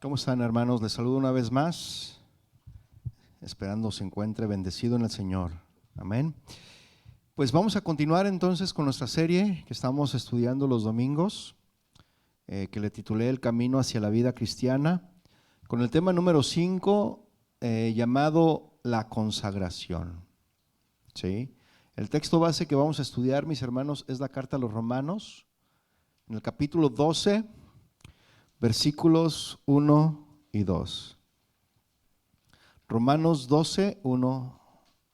¿Cómo están, hermanos? Les saludo una vez más, esperando se encuentre bendecido en el Señor. Amén. Pues vamos a continuar entonces con nuestra serie que estamos estudiando los domingos, que le titulé El camino hacia la vida cristiana, con el tema número 5, llamado la consagración. ¿Sí? El texto base que vamos a estudiar, mis hermanos, es la carta a los Romanos, en el capítulo 12, versículos 1 y 2. Romanos 12, 1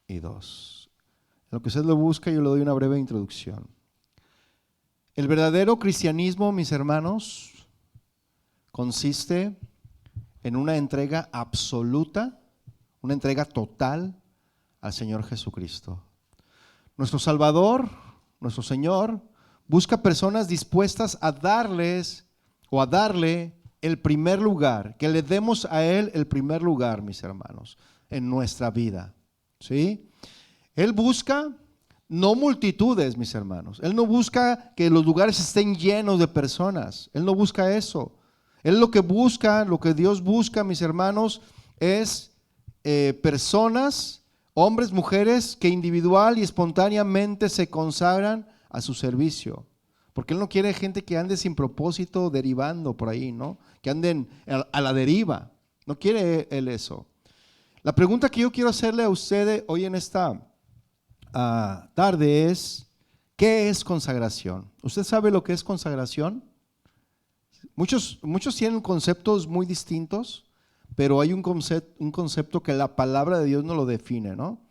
y 2. En lo que usted lo busca, yo le doy una breve introducción. El verdadero cristianismo, mis hermanos, consiste en una entrega absoluta, una entrega total al Señor Jesucristo. Nuestro Salvador, nuestro Señor, busca personas dispuestas a darles o a darle el primer lugar, que le demos a Él el primer lugar, mis hermanos, en nuestra vida, ¿sí? Él busca no multitudes, mis hermanos. Él no busca que los lugares estén llenos de personas. Él no busca eso. Él lo que busca, lo que Dios busca, mis hermanos, es personas, hombres, mujeres, que individual y espontáneamente se consagran a su servicio. Porque Él no quiere gente que ande sin propósito derivando por ahí, ¿no? Que anden a la deriva. No quiere Él eso. La pregunta que yo quiero hacerle a ustedes hoy en esta tarde es: ¿qué es consagración? ¿Usted sabe lo que es consagración? Muchos tienen conceptos muy distintos, pero hay un concepto que la palabra de Dios no lo define, ¿no?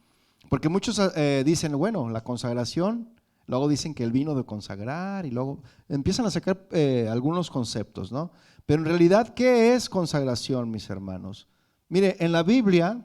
Porque muchos dicen, bueno, la consagración. Luego dicen que el vino de consagrar y luego empiezan a sacar algunos conceptos, ¿no? Pero en realidad, ¿qué es consagración, mis hermanos? Mire, en la Biblia,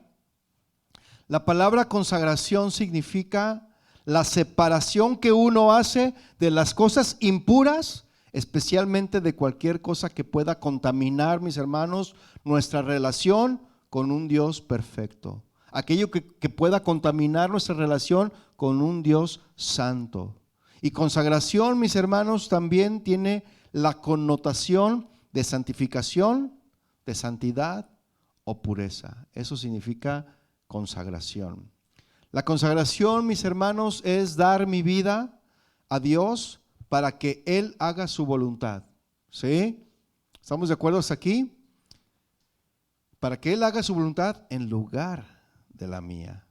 la palabra consagración significa la separación que uno hace de las cosas impuras, especialmente de cualquier cosa que pueda contaminar, mis hermanos, nuestra relación con un Dios perfecto. Aquello que pueda contaminar nuestra relación con un Dios santo. Y consagración, mis hermanos, también tiene la connotación de santificación, de santidad o pureza. Eso significa consagración. La consagración, mis hermanos, es dar mi vida a Dios para que Él haga su voluntad. ¿Sí? ¿Estamos de acuerdo hasta aquí? Para que Él haga su voluntad en lugar de la mía.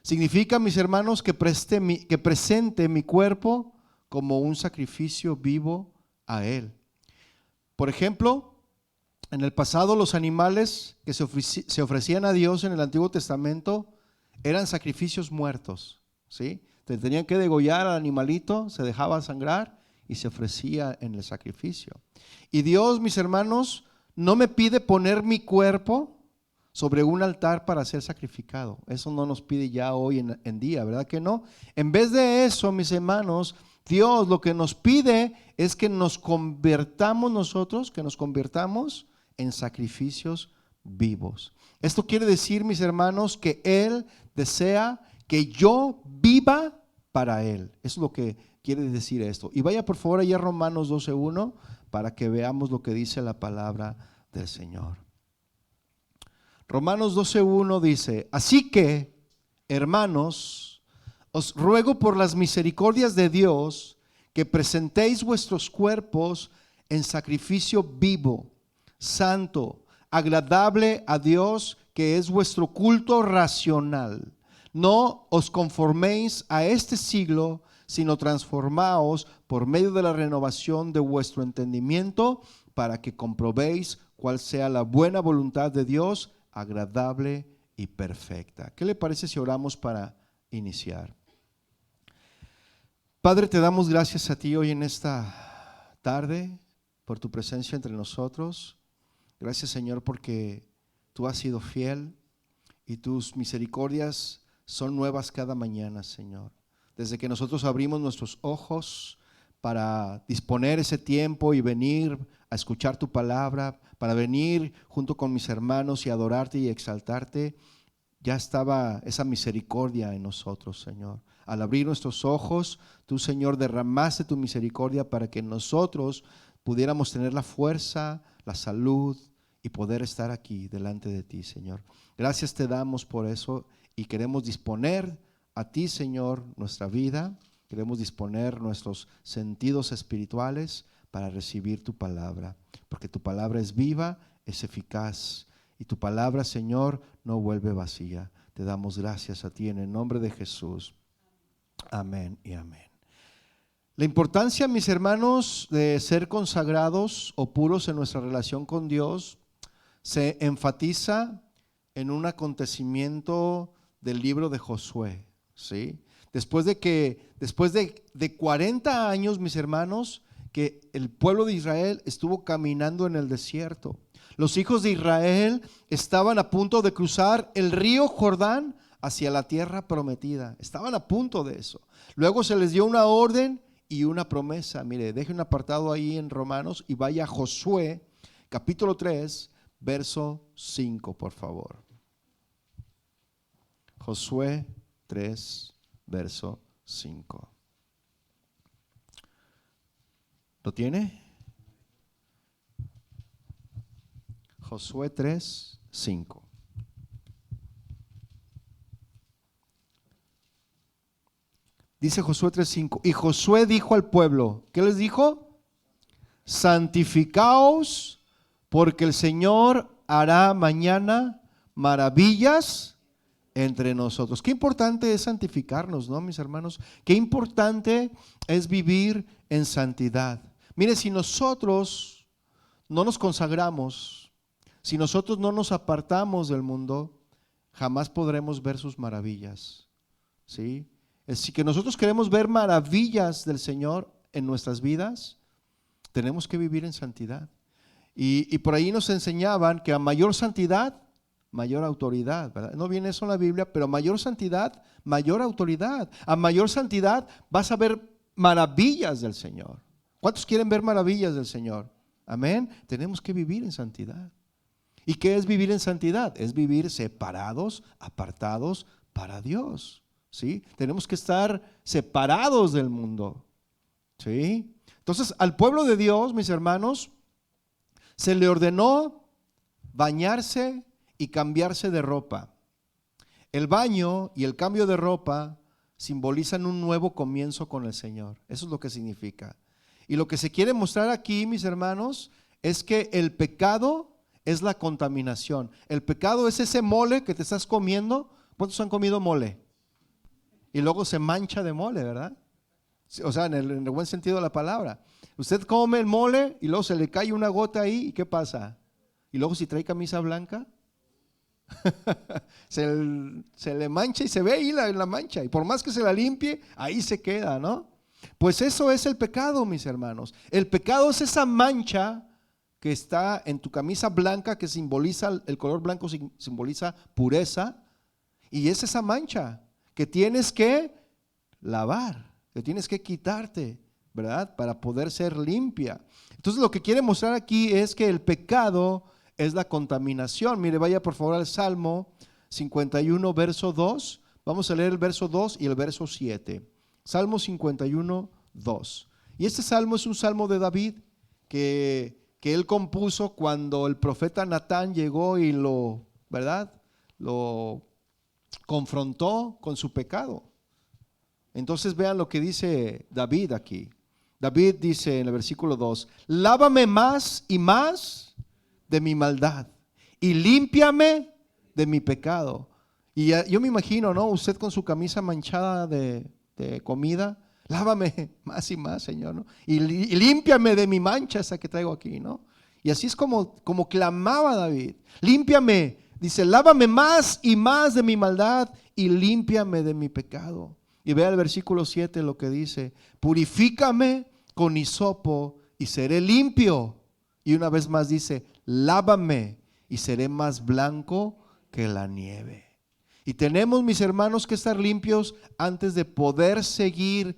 Significa, mis hermanos, que presente mi cuerpo como un sacrificio vivo a Él. Por ejemplo, en el pasado los animales que se ofrecían a Dios en el Antiguo Testamento eran sacrificios muertos, ¿sí? Tenían que degollar al animalito, se dejaba sangrar y se ofrecía en el sacrificio. Y Dios, mis hermanos, no me pide poner mi cuerpo sobre un altar para ser sacrificado. Eso no nos pide ya hoy en día, ¿verdad que no? En vez de eso, mis hermanos, Dios lo que nos pide es que nos convirtamos nosotros, que nos convirtamos en sacrificios vivos. Esto quiere decir, mis hermanos, que Él desea que yo viva para Él. Eso es lo que quiere decir esto. Y vaya por favor allá a Romanos 12:1 para que veamos lo que dice la palabra del Señor. Romanos 12:1 dice: así que, hermanos, os ruego por las misericordias de Dios que presentéis vuestros cuerpos en sacrificio vivo, santo, agradable a Dios, que es vuestro culto racional. No os conforméis a este siglo, sino transformaos por medio de la renovación de vuestro entendimiento, para que comprobéis cuál sea la buena voluntad de Dios, agradable y perfecta. ¿Qué le parece si oramos para iniciar? Padre, te damos gracias a ti hoy en esta tarde por tu presencia entre nosotros. Gracias, Señor, porque tú has sido fiel y tus misericordias son nuevas cada mañana, Señor. Desde que nosotros abrimos nuestros ojos para disponer ese tiempo y venir a escuchar tu palabra, para venir junto con mis hermanos y adorarte y exaltarte, ya estaba esa misericordia en nosotros, Señor. Al abrir nuestros ojos, tú, Señor, derramaste tu misericordia para que nosotros pudiéramos tener la fuerza, la salud y poder estar aquí delante de ti, Señor. Gracias te damos por eso y queremos disponer a ti, Señor, nuestra vida. Queremos disponer nuestros sentidos espirituales para recibir tu palabra, porque tu palabra es viva, es eficaz, y tu palabra, Señor, no vuelve vacía. Te damos gracias a ti en el nombre de Jesús. Amén y amén. La importancia, mis hermanos, de ser consagrados o puros en nuestra relación con Dios se enfatiza en un acontecimiento del libro de Josué, ¿sí? Después de 40 años, mis hermanos, que el pueblo de Israel estuvo caminando en el desierto. Los hijos de Israel estaban a punto de cruzar el río Jordán hacia la tierra prometida. Estaban a punto de eso. Luego se les dio una orden y una promesa. Mire, deje un apartado ahí en Romanos y vaya a Josué, capítulo 3, verso 5, por favor. Josué 3, verso 5. ¿Lo tiene? Josué 3, 5. Dice Josué 3:5. Y Josué dijo al pueblo, ¿qué les dijo? Santificaos, porque el Señor hará mañana maravillas entre nosotros. Qué importante es santificarnos, ¿no, mis hermanos? Qué importante es vivir en santidad. Mire, si nosotros no nos consagramos, si nosotros no nos apartamos del mundo, jamás podremos ver sus maravillas, ¿sí? Si que nosotros queremos ver maravillas del Señor en nuestras vidas, tenemos que vivir en santidad. Y por ahí nos enseñaban que a mayor santidad, mayor autoridad, ¿verdad? No viene eso en la Biblia, pero a mayor santidad, mayor autoridad. A mayor santidad vas a ver maravillas del Señor. ¿Cuántos quieren ver maravillas del Señor? Amén. Tenemos que vivir en santidad. ¿Y qué es vivir en santidad? Es vivir separados, apartados para Dios, ¿sí? Tenemos que estar separados del mundo, ¿sí? Entonces, al pueblo de Dios, mis hermanos, se le ordenó bañarse y cambiarse de ropa. El baño y el cambio de ropa simbolizan un nuevo comienzo con el Señor. Eso es lo que significa. Y lo que se quiere mostrar aquí, mis hermanos, es que el pecado es la contaminación. El pecado es ese mole que te estás comiendo. ¿Cuántos han comido mole? Y luego se mancha de mole, ¿verdad? O sea, en el buen sentido de la palabra. Usted come el mole y luego se le cae una gota ahí, ¿y qué pasa? Y luego si trae camisa blanca, se le mancha y se ve ahí la mancha. Y por más que se la limpie, ahí se queda, ¿no? Pues eso es el pecado, mis hermanos. El pecado es esa mancha que está en tu camisa blanca, que simboliza, el color blanco simboliza pureza, y es esa mancha que tienes que lavar, que tienes que quitarte, ¿verdad? Para poder ser limpia. Entonces lo que quiere mostrar aquí es que el pecado es la contaminación. Mire, vaya por favor al Salmo 51, verso 2. Vamos a leer el verso 2 y el verso 7. Salmo 51, 2. Y este salmo es un salmo de David que él compuso cuando el profeta Natán llegó y ¿verdad? Lo confrontó con su pecado. Entonces vean lo que dice David aquí. David dice en el versículo 2: lávame más y más de mi maldad y límpiame de mi pecado. Y yo me imagino, ¿no? Usted con su camisa manchada de comida. Lávame más y más, Señor, ¿no? Y límpiame de mi mancha esa que traigo aquí, ¿no? Y así es como clamaba David. Límpiame, dice, lávame más y más de mi maldad y límpiame de mi pecado. Y vea el versículo 7 lo que dice: purifícame con hisopo y seré limpio. Y una vez más dice: lávame y seré más blanco que la nieve. Y tenemos, mis hermanos, que estar limpios antes de poder seguir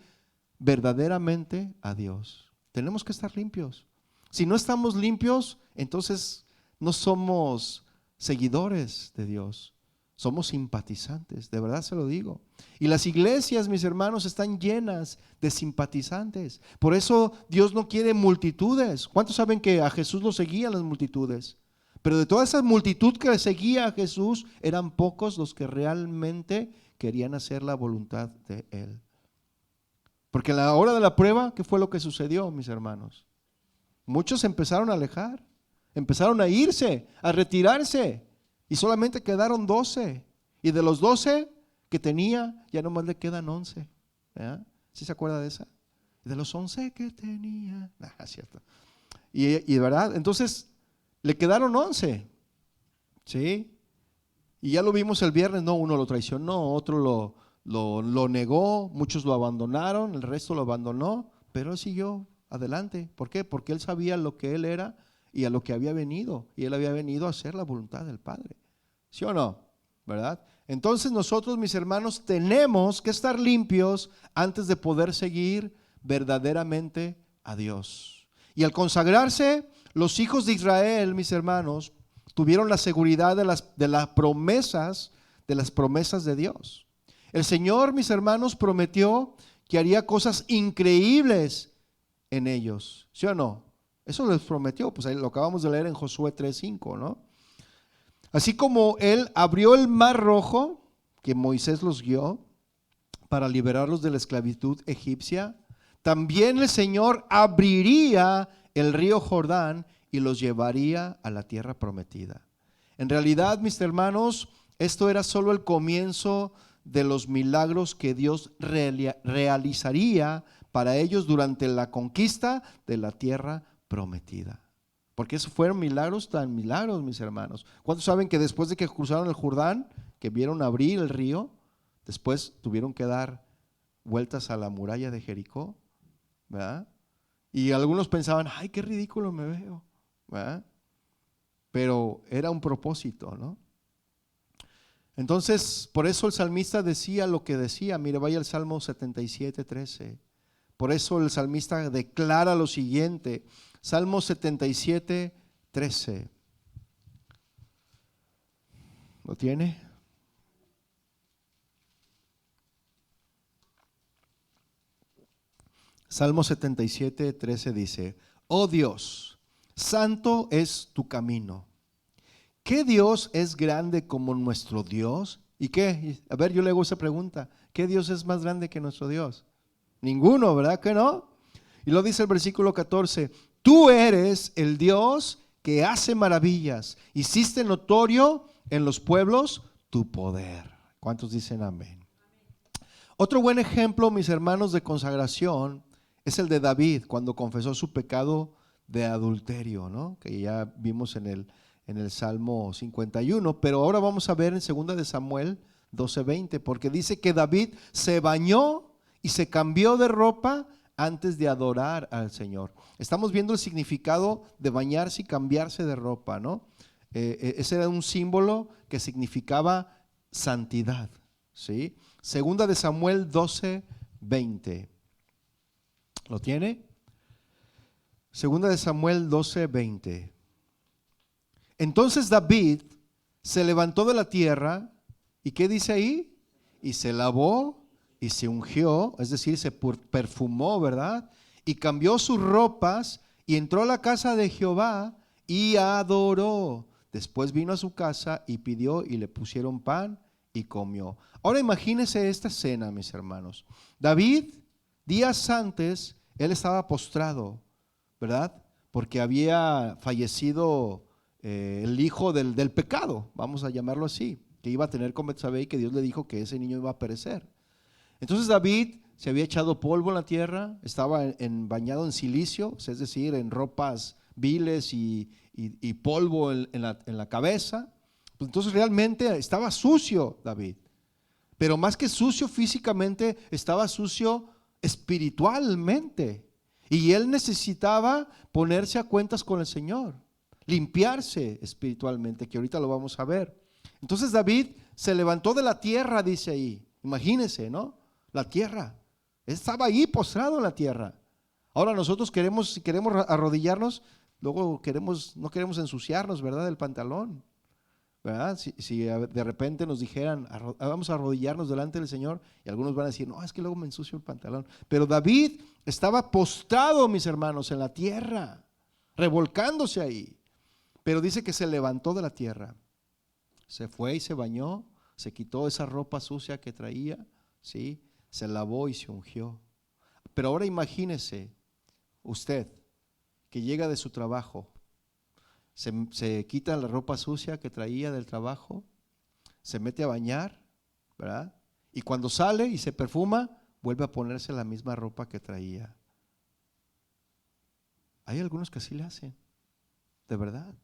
verdaderamente a Dios. Tenemos que estar limpios. Si no estamos limpios, entonces no somos seguidores de Dios, somos simpatizantes, de verdad se lo digo. Y las iglesias, mis hermanos, están llenas de simpatizantes. Por eso Dios no quiere multitudes. ¿Cuántos saben que a Jesús lo seguían las multitudes? Pero de toda esa multitud que seguía a Jesús, eran pocos los que realmente querían hacer la voluntad de Él. Porque a la hora de la prueba, ¿qué fue lo que sucedió, mis hermanos? Muchos empezaron a alejar, empezaron a irse, a retirarse, y solamente quedaron 12. Y de los 12 que tenía, ya nomás le quedan 11. ¿Verdad? ¿Sí se acuerda de esa? Y de los 11 que tenía, cierto. Y verdad, entonces le quedaron 11, ¿sí? Y ya lo vimos el viernes, no, uno lo traicionó, otro lo negó, muchos lo abandonaron, el resto lo abandonó, pero él siguió adelante. ¿Por qué? Porque él sabía lo que él era y a lo que había venido, y él había venido a hacer la voluntad del Padre. ¿Sí o no? ¿Verdad? Entonces nosotros, mis hermanos, tenemos que estar limpios antes de poder seguir verdaderamente a Dios. Y al consagrarse, los hijos de Israel, mis hermanos, tuvieron la seguridad de las promesas de Dios. El Señor, mis hermanos, prometió que haría cosas increíbles en ellos. ¿Sí o no? Eso les prometió, pues ahí lo acabamos de leer en Josué 3:5, ¿no? Así como Él abrió el mar rojo, que Moisés los guió para liberarlos de la esclavitud egipcia, también el Señor abriría el río Jordán y los llevaría a la tierra prometida. En realidad, mis hermanos, esto era solo el comienzo de los milagros que Dios realizaría para ellos durante la conquista de la tierra prometida. Porque esos fueron milagros tan milagros, mis hermanos. ¿Cuántos saben que después de que cruzaron el Jordán, que vieron abrir el río, después tuvieron que dar vueltas a la muralla de Jericó? ¿Verdad? Y algunos pensaban, ay, qué ridículo me veo, ¿verdad? Pero era un propósito, ¿no? Entonces, por eso el salmista decía lo que decía. Mire, vaya al Salmo 77:13. Por eso el salmista declara lo siguiente. Salmo 77:13. ¿Lo tiene? Salmo 77:13 dice: Oh Dios, santo es tu camino. ¿Qué Dios es grande como nuestro Dios? ¿Y qué? A ver, yo le hago esa pregunta. ¿Qué Dios es más grande que nuestro Dios? Ninguno, ¿verdad que no? Y lo dice el versículo 14. Tú eres el Dios que hace maravillas. Hiciste notorio en los pueblos tu poder. ¿Cuántos dicen amén? Otro buen ejemplo, mis hermanos, de consagración es el de David cuando confesó su pecado de adulterio, ¿no? Que ya vimos en el Salmo 51, pero ahora vamos a ver en 2 de Samuel 12:20, porque dice que David se bañó y se cambió de ropa antes de adorar al Señor. Estamos viendo el significado de bañarse y cambiarse de ropa, ¿no? Ese era un símbolo que significaba santidad, ¿sí? 2 de Samuel 12:20. ¿Lo tiene? 2 de Samuel 12:20. Entonces David se levantó de la tierra, ¿y qué dice ahí? Y se lavó y se ungió, es decir, se perfumó, ¿verdad? Y cambió sus ropas y entró a la casa de Jehová y adoró. Después vino a su casa y pidió y le pusieron pan y comió. Ahora imagínense esta escena, mis hermanos. David, días antes, él estaba postrado, ¿verdad? Porque había fallecido el hijo del pecado, vamos a llamarlo así, que iba a tener con Betsabé y que Dios le dijo que ese niño iba a perecer. Entonces David se había echado polvo en la tierra, estaba bañado en silicio, es decir, en ropas viles y polvo en la cabeza. Entonces realmente estaba sucio David, pero más que sucio físicamente, estaba sucio espiritualmente. Y él necesitaba ponerse a cuentas con el Señor, limpiarse espiritualmente, que ahorita lo vamos a ver. Entonces David se levantó de la tierra, dice ahí. Imagínense, ¿no? La tierra. Estaba ahí postrado en la tierra. Ahora nosotros si queremos arrodillarnos, luego no queremos ensuciarnos, ¿verdad? El pantalón, ¿verdad? Si de repente nos dijeran, vamos a arrodillarnos delante del Señor, y algunos van a decir, no, es que luego me ensucio el pantalón. Pero David estaba postrado, mis hermanos, en la tierra, revolcándose ahí. Pero dice que se levantó de la tierra, se fue y se bañó, se quitó esa ropa sucia que traía, ¿sí? Se lavó y se ungió. Pero ahora imagínese usted que llega de su trabajo, se quita la ropa sucia que traía del trabajo, se mete a bañar, ¿verdad? Y cuando sale y se perfuma, vuelve a ponerse la misma ropa que traía. Hay algunos que así le hacen, de verdad.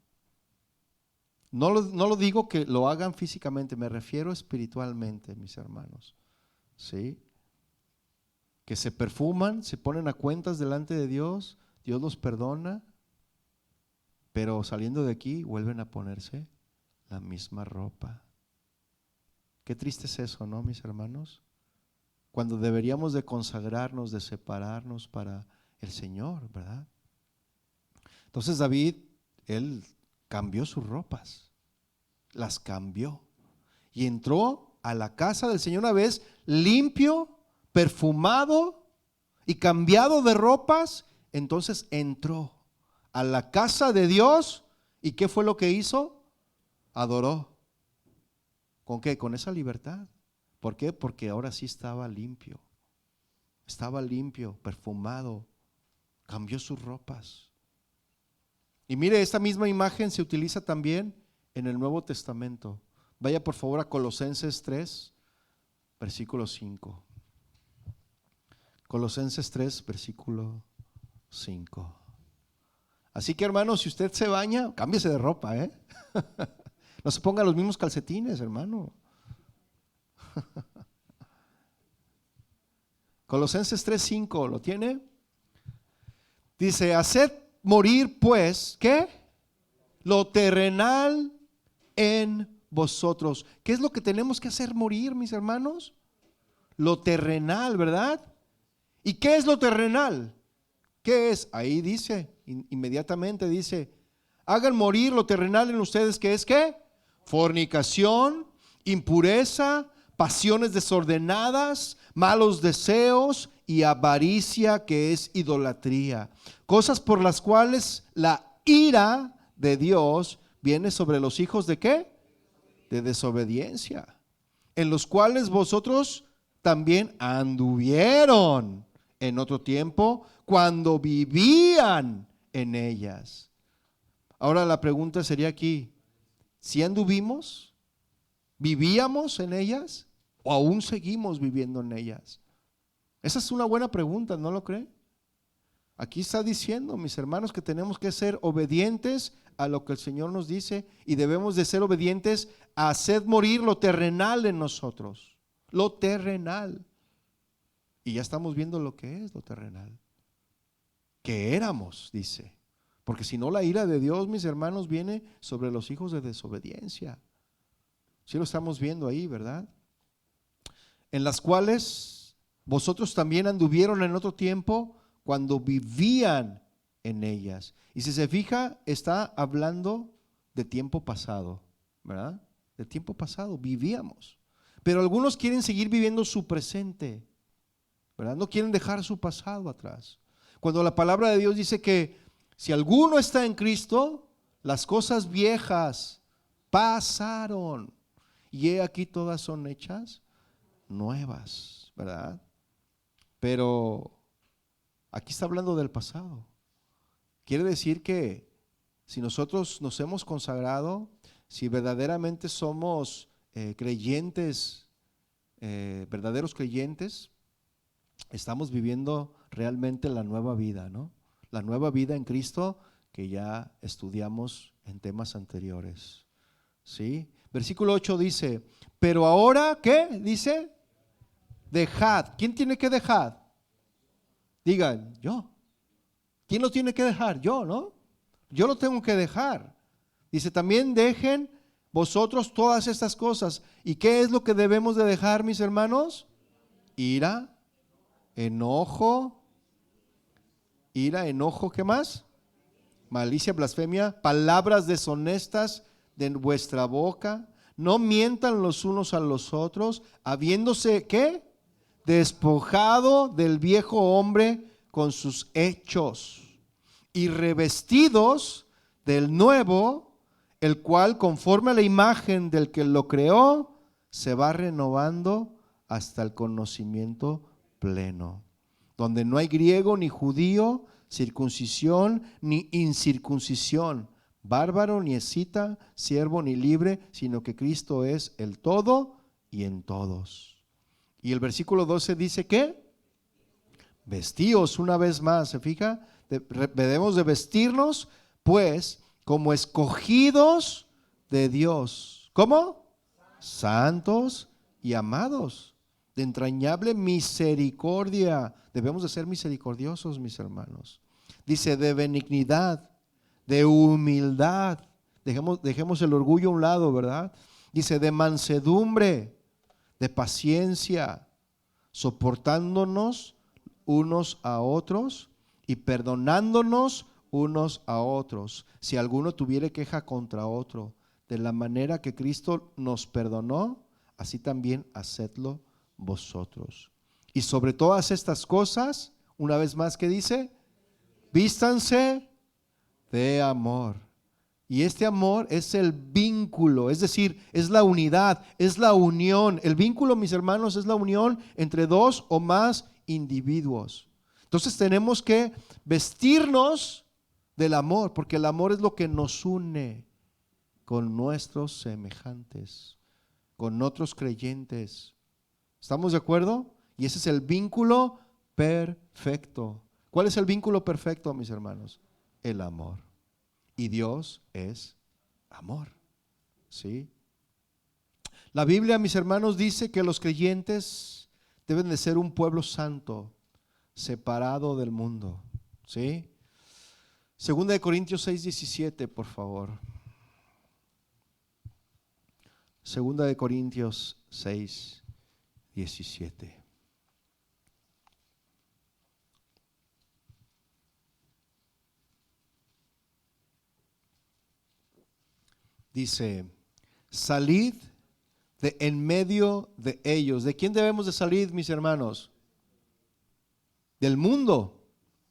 No lo digo que lo hagan físicamente, me refiero espiritualmente, mis hermanos. ¿Sí? Que se perfuman, se ponen a cuentas delante de Dios, Dios los perdona, pero saliendo de aquí vuelven a ponerse la misma ropa. Qué triste es eso, ¿no, mis hermanos? Cuando deberíamos de consagrarnos, de separarnos para el Señor, ¿verdad? Entonces David, él cambió sus ropas, las cambió y entró a la casa del Señor una vez limpio, perfumado y cambiado de ropas. Entonces entró a la casa de Dios y ¿qué fue lo que hizo? Adoró. ¿Con qué? Con esa libertad. ¿Por qué? Porque ahora sí estaba limpio, perfumado, cambió sus ropas. Y mire, esta misma imagen se utiliza también en el Nuevo Testamento. Vaya por favor a Colosenses 3, versículo 5. Colosenses 3, versículo 5. Así que hermano, si usted se baña, cámbiese de ropa, ¿eh? No se ponga los mismos calcetines, hermano. Colosenses 3, 5, ¿lo tiene? Dice, haced morir pues, ¿qué? Lo terrenal en vosotros. ¿Qué es lo que tenemos que hacer morir, mis hermanos? Lo terrenal, ¿verdad? ¿Y qué es lo terrenal? ¿Qué es? Ahí dice, inmediatamente dice, hagan morir lo terrenal en ustedes, ¿qué es qué? Fornicación, impureza, pasiones desordenadas, malos deseos y avaricia, que es idolatría. Cosas por las cuales la ira de Dios viene sobre los hijos ¿de qué? De desobediencia, en los cuales vosotros también anduvieron en otro tiempo cuando vivían en ellas. Ahora la pregunta sería aquí, ¿si anduvimos? ¿Vivíamos en ellas? ¿O aún seguimos viviendo en ellas? Esa es una buena pregunta, ¿no lo cree? Aquí está diciendo, mis hermanos, que tenemos que ser obedientes a lo que el Señor nos dice y debemos de ser obedientes a hacer morir lo terrenal en nosotros. Lo terrenal. Y ya estamos viendo lo que es lo terrenal. Que éramos, dice. Porque si no, la ira de Dios, mis hermanos, viene sobre los hijos de desobediencia. Sí lo estamos viendo ahí, ¿verdad? En las cuales vosotros también anduvieron en otro tiempo cuando vivían en ellas. Y si se fija, está hablando de tiempo pasado, ¿verdad? De tiempo pasado, vivíamos. Pero algunos quieren seguir viviendo su presente, ¿verdad? No quieren dejar su pasado atrás. Cuando la palabra de Dios dice que si alguno está en Cristo, las cosas viejas pasaron y he aquí todas son hechas nuevas, ¿verdad? Pero aquí está hablando del pasado. Quiere decir que si nosotros nos hemos consagrado, si verdaderamente somos creyentes, verdaderos creyentes, estamos viviendo realmente la nueva vida, ¿no? La nueva vida en Cristo que ya estudiamos en temas anteriores, ¿sí? Versículo 8 dice, pero ahora, ¿qué? Dice, dejad. ¿Quién tiene que dejar? Digan, yo. ¿Quién lo tiene que dejar? Yo, ¿no? Yo lo tengo que dejar. Dice, también dejen vosotros todas estas cosas. ¿Y qué es lo que debemos de dejar, mis hermanos? Ira, enojo, ¿qué más? Malicia, blasfemia, palabras deshonestas de vuestra boca. No mientan los unos a los otros, habiéndose, ¿qué? Despojado del viejo hombre con sus hechos y revestidos del nuevo, el cual conforme a la imagen del que lo creó, se va renovando hasta el conocimiento pleno, donde no hay griego ni judío, circuncisión ni incircuncisión, bárbaro ni escita, siervo ni libre, sino que Cristo es el todo y en todos. Y el versículo 12 dice que vestíos, una vez más, ¿se fija? Debemos de vestirnos pues como escogidos de Dios. ¿Cómo? Santos y amados, de entrañable misericordia. Debemos de ser misericordiosos, mis hermanos. Dice de benignidad, de humildad. Dejemos el orgullo a un lado, ¿verdad? Dice de mansedumbre, de paciencia, soportándonos unos a otros y perdonándonos unos a otros, si alguno tuviere queja contra otro. De la manera que Cristo nos perdonó, así también hacedlo vosotros. Y sobre todas estas cosas, una vez más, ¿qué dice? Vístanse de amor. Y este amor es el vínculo, es decir, es la unidad, es la unión. El vínculo, mis hermanos, es la unión entre dos o más individuos. Entonces tenemos que vestirnos del amor, porque el amor es lo que nos une con nuestros semejantes, con otros creyentes. ¿Estamos de acuerdo? Y ese es el vínculo perfecto. ¿Cuál es el vínculo perfecto, mis hermanos? El amor. Y Dios es amor. ¿Sí? La Biblia, mis hermanos, dice que los creyentes deben de ser un pueblo santo, separado del mundo. ¿Sí? Segunda de Corintios 6:17, por favor. Segunda de Corintios 6:17. Dice, salid de en medio de ellos. ¿De quién debemos de salir, mis hermanos? Del mundo.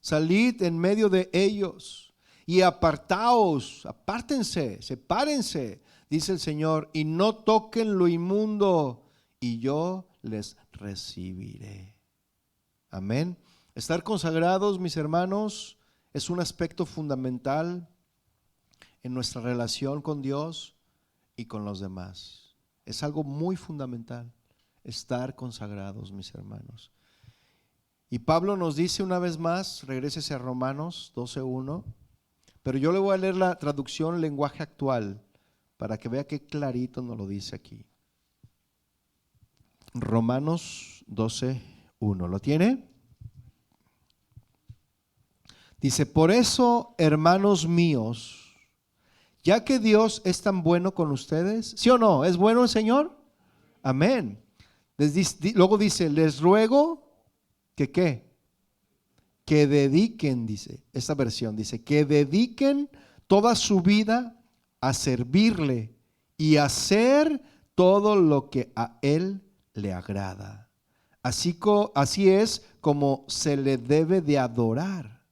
Salid en medio de ellos y apartaos, apártense, sepárense, dice el Señor, y no toquen lo inmundo, y yo les recibiré. Amén. Estar consagrados, mis hermanos, es un aspecto fundamental en nuestra relación con Dios y con los demás. Es algo muy fundamental, estar consagrados, mis hermanos. Y Pablo nos dice una vez más, regrésese a Romanos 12:1, pero yo le voy a leer la traducción lenguaje actual para que vea qué clarito nos lo dice aquí. Romanos 12:1, ¿lo tiene? Dice, por eso, hermanos míos, ya que Dios es tan bueno con ustedes, ¿sí o no? ¿Es bueno el Señor? Amén. Luego dice, les ruego que ¿qué? Que dediquen, dice, esta versión dice, que dediquen toda su vida a servirle y a hacer todo lo que a Él le agrada. Así es como se le debe de adorar.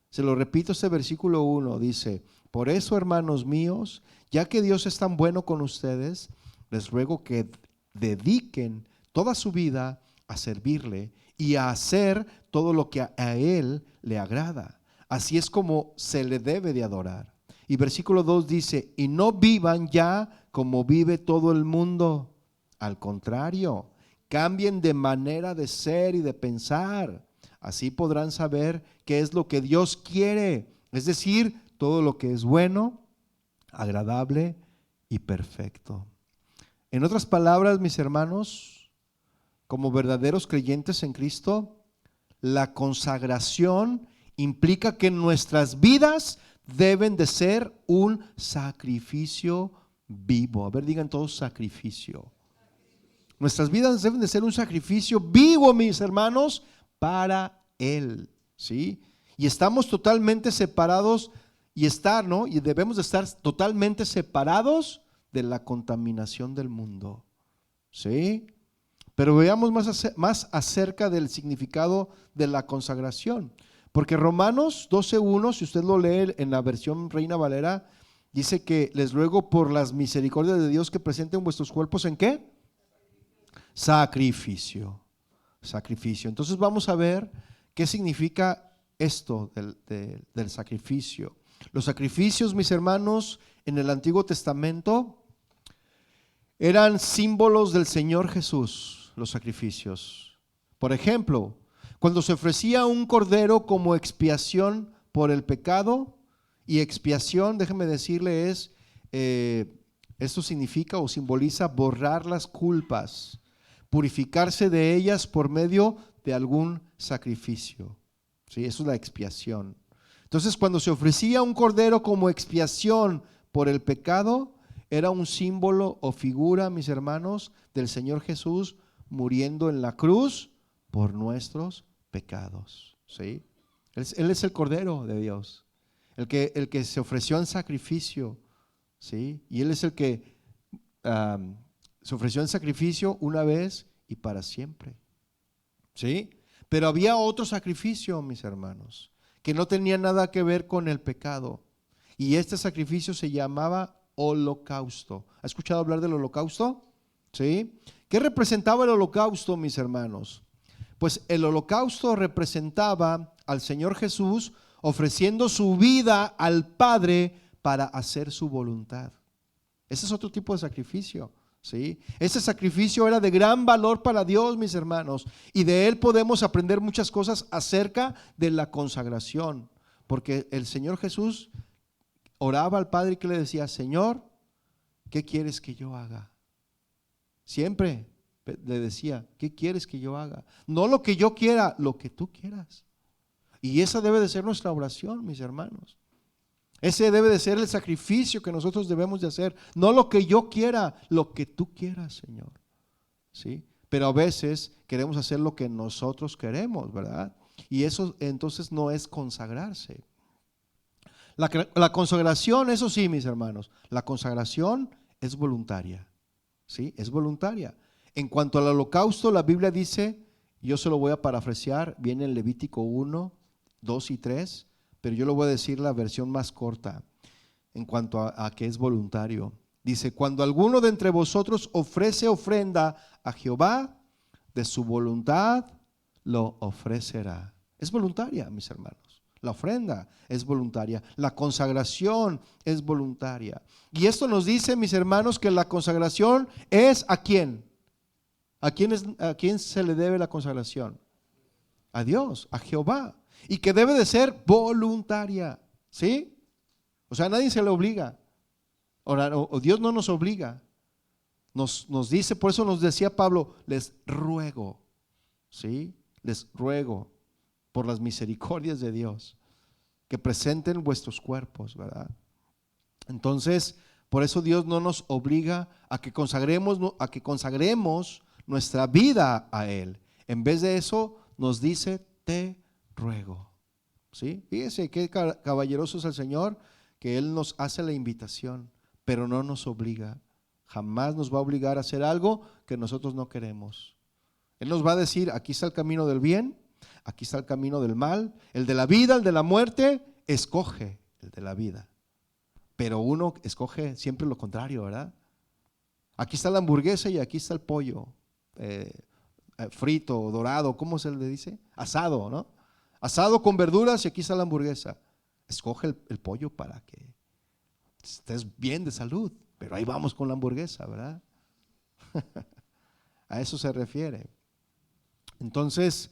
Se lo repito, este versículo 1 dice, por eso, hermanos míos, ya que Dios es tan bueno con ustedes, les ruego que dediquen toda su vida a servirle y a hacer todo lo que a Él le agrada. Así es como se le debe de adorar. Y versículo 2 dice, y no vivan ya como vive todo el mundo. Al contrario, cambien de manera de ser y de pensar. Así podrán saber qué es lo que Dios quiere, es decir, todo lo que es bueno, agradable y perfecto. En otras palabras, mis hermanos, como verdaderos creyentes en Cristo, la consagración implica que nuestras vidas deben de ser un sacrificio vivo. A ver, digan todos sacrificio. Nuestras vidas deben de ser un sacrificio vivo, mis hermanos, para Él, ¿sí? Y estamos totalmente separados y debemos de estar totalmente separados de la contaminación del mundo, ¿sí? Pero veamos más acerca del significado de la consagración. Porque Romanos 12:1, si usted lo lee en la versión Reina Valera, Dice que les ruego por las misericordias de Dios que presenten vuestros cuerpos ¿en qué? Sacrificio. Sacrificio. Entonces vamos a ver qué significa esto del sacrificio. Los sacrificios, mis hermanos, en el Antiguo Testamento eran símbolos del Señor Jesús, los sacrificios. Por ejemplo, cuando se ofrecía un cordero como expiación por el pecado, y expiación, déjeme decirle, esto significa o simboliza borrar las culpas, purificarse de ellas por medio de algún sacrificio. ¿Sí? Eso es la expiación. Entonces, cuando se ofrecía un cordero como expiación por el pecado, era un símbolo o figura, mis hermanos, del Señor Jesús muriendo en la cruz por nuestros pecados. ¿Sí? Él es el Cordero de Dios, el que se ofreció en sacrificio. ¿Sí? Y Él es el que se ofreció en sacrificio una vez y para siempre. ¿Sí? Pero había otro sacrificio, mis hermanos, que no tenía nada que ver con el pecado. Y este sacrificio se llamaba holocausto. ¿Ha escuchado hablar del holocausto? ¿Sí? ¿Qué representaba el holocausto, mis hermanos? Pues el holocausto representaba al Señor Jesús ofreciendo su vida al Padre para hacer su voluntad. Ese es otro tipo de sacrificio. ¿Sí? Ese sacrificio era de gran valor para Dios, mis hermanos, y de él podemos aprender muchas cosas acerca de la consagración, porque el Señor Jesús oraba al Padre y que le decía: Señor, ¿qué quieres que yo haga? Siempre le decía: ¿qué quieres que yo haga? No lo que yo quiera, lo que tú quieras. Y esa debe de ser nuestra oración, mis hermanos. Ese debe de ser el sacrificio que nosotros debemos de hacer. No lo que yo quiera, lo que tú quieras, Señor. ¿Sí? Pero a veces queremos hacer lo que nosotros queremos, ¿verdad? Y eso entonces no es consagrarse. La consagración, eso sí, mis hermanos, la consagración es voluntaria. ¿Sí? Es voluntaria. En cuanto al holocausto, la Biblia dice, yo se lo voy a parafrasear, viene en Levítico 1, 2 y 3, pero yo le voy a decir la versión más corta en cuanto a que es voluntario. Dice: cuando alguno de entre vosotros ofrece ofrenda a Jehová, de su voluntad lo ofrecerá. Es voluntaria, mis hermanos. La ofrenda es voluntaria. La consagración es voluntaria. Y esto nos dice, mis hermanos, que la consagración es ¿a quién? ¿A quién se le debe la consagración? A Dios, a Jehová. Y que debe de ser voluntaria. ¿Sí? O sea, nadie se le obliga. O Dios no nos obliga. Nos dice, por eso nos decía Pablo, les ruego. ¿Sí? Les ruego por las misericordias de Dios que presenten vuestros cuerpos, ¿verdad? Entonces, por eso Dios no nos obliga a que consagremos nuestra vida a Él. En vez de eso, nos dice: te ruego. ¿Sí? Fíjese qué caballeroso es el Señor, que Él nos hace la invitación, pero no nos obliga. Jamás nos va a obligar a hacer algo que nosotros no queremos. Él nos va a decir: aquí está el camino del bien, aquí está el camino del mal, el de la vida, el de la muerte. Escoge el de la vida. Pero uno escoge siempre lo contrario, ¿verdad? Aquí está la hamburguesa y aquí está el pollo frito, dorado, ¿cómo se le dice? Asado, ¿no? Asado con verduras y aquí está la hamburguesa. Escoge el pollo para que estés bien de salud, pero ahí vamos con la hamburguesa, ¿verdad? A eso se refiere. Entonces,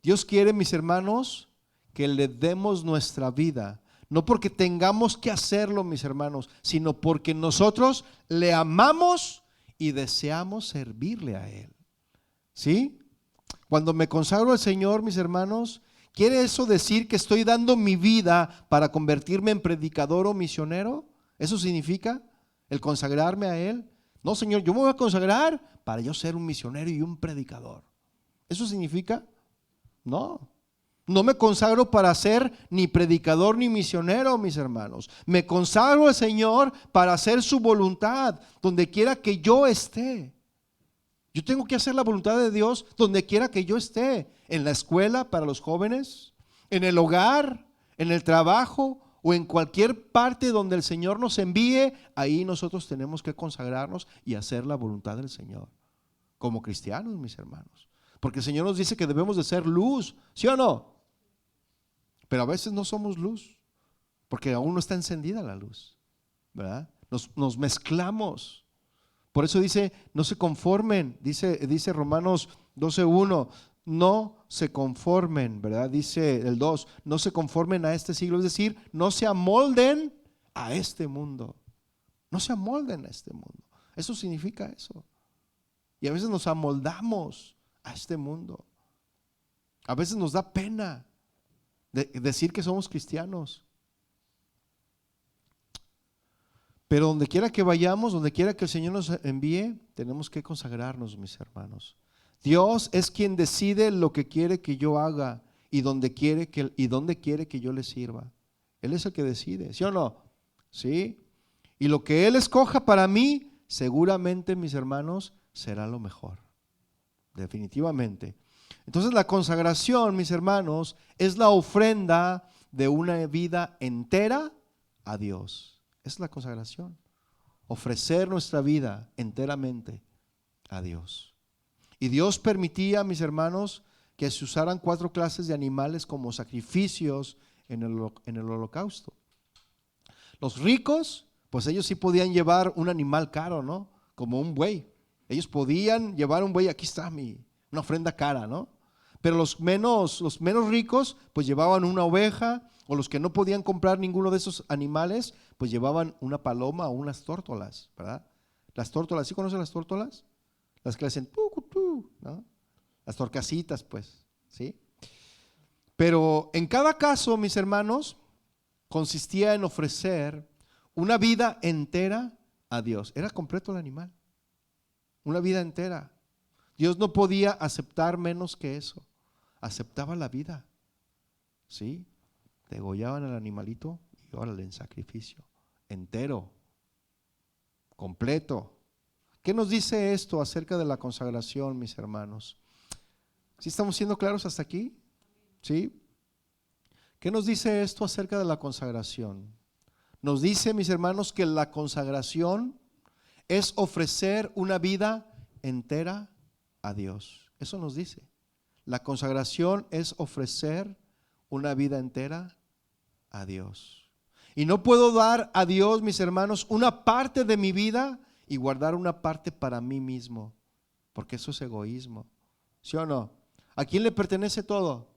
Dios quiere, mis hermanos, que le demos nuestra vida, no porque tengamos que hacerlo, mis hermanos, sino porque nosotros le amamos y deseamos servirle a Él. ¿Sí? Cuando me consagro al Señor, mis hermanos, ¿quiere eso decir que estoy dando mi vida para convertirme en predicador o misionero? ¿Eso significa el consagrarme a Él? No, Señor, yo me voy a consagrar para yo ser un misionero y un predicador. ¿Eso significa? No. No me consagro para ser ni predicador ni misionero, mis hermanos. Me consagro al Señor para hacer su voluntad donde quiera que yo esté. Yo tengo que hacer la voluntad de Dios donde quiera que yo esté. En la escuela para los jóvenes, en el hogar, en el trabajo o en cualquier parte donde el Señor nos envíe, ahí nosotros tenemos que consagrarnos y hacer la voluntad del Señor. Como cristianos, mis hermanos. Porque el Señor nos dice que debemos de ser luz, ¿sí o no? Pero a veces no somos luz, porque aún no está encendida la luz, ¿verdad? Nos mezclamos. Por eso dice, no se conformen, dice Romanos 12:1, no se conformen, ¿verdad? Dice el 2, no se conformen a este siglo, es decir, no se amolden a este mundo. No se amolden a este mundo. Eso significa eso. Y a veces nos amoldamos a este mundo. A veces nos da pena decir que somos cristianos. Pero donde quiera que vayamos, donde quiera que el Señor nos envíe, tenemos que consagrarnos, mis hermanos. Dios es quien decide lo que quiere que yo haga y dónde quiere que yo le sirva. Él es el que decide, ¿sí o no? ¿Sí? Y lo que Él escoja para mí, seguramente, mis hermanos, será lo mejor. Definitivamente. Entonces la consagración, mis hermanos, es la ofrenda de una vida entera a Dios. Es la consagración. Ofrecer nuestra vida enteramente a Dios. Y Dios permitía, mis hermanos, que se usaran 4 clases de animales como sacrificios en el holocausto. Los ricos, pues ellos sí podían llevar un animal caro, ¿no? Como un buey. Ellos podían llevar un buey, aquí está una ofrenda cara, ¿no? Pero los menos ricos, pues llevaban una oveja, o los que no podían comprar ninguno de esos animales, pues llevaban una paloma o unas tórtolas, ¿verdad? Las tórtolas, ¿sí conocen las tórtolas? Las que le hacen ¿no? Las torcasitas, pues, ¿sí? Pero en cada caso, mis hermanos, consistía en ofrecer una vida entera a Dios. Era completo el animal, una vida entera. Dios no podía aceptar menos que eso. Aceptaba la vida, ¿sí? Degollaban al animalito y órale en sacrificio, entero, completo. ¿Qué nos dice esto acerca de la consagración, mis hermanos? ¿Sí estamos siendo claros hasta aquí? ¿Sí? ¿Qué nos dice esto acerca de la consagración? Nos dice, mis hermanos, que la consagración es ofrecer una vida entera a Dios. Eso nos dice. La consagración es ofrecer una vida entera a Dios. Y no puedo dar a Dios, mis hermanos, una parte de mi vida y guardar una parte para mí mismo, porque eso es egoísmo. ¿Sí o no? ¿A quién le pertenece todo?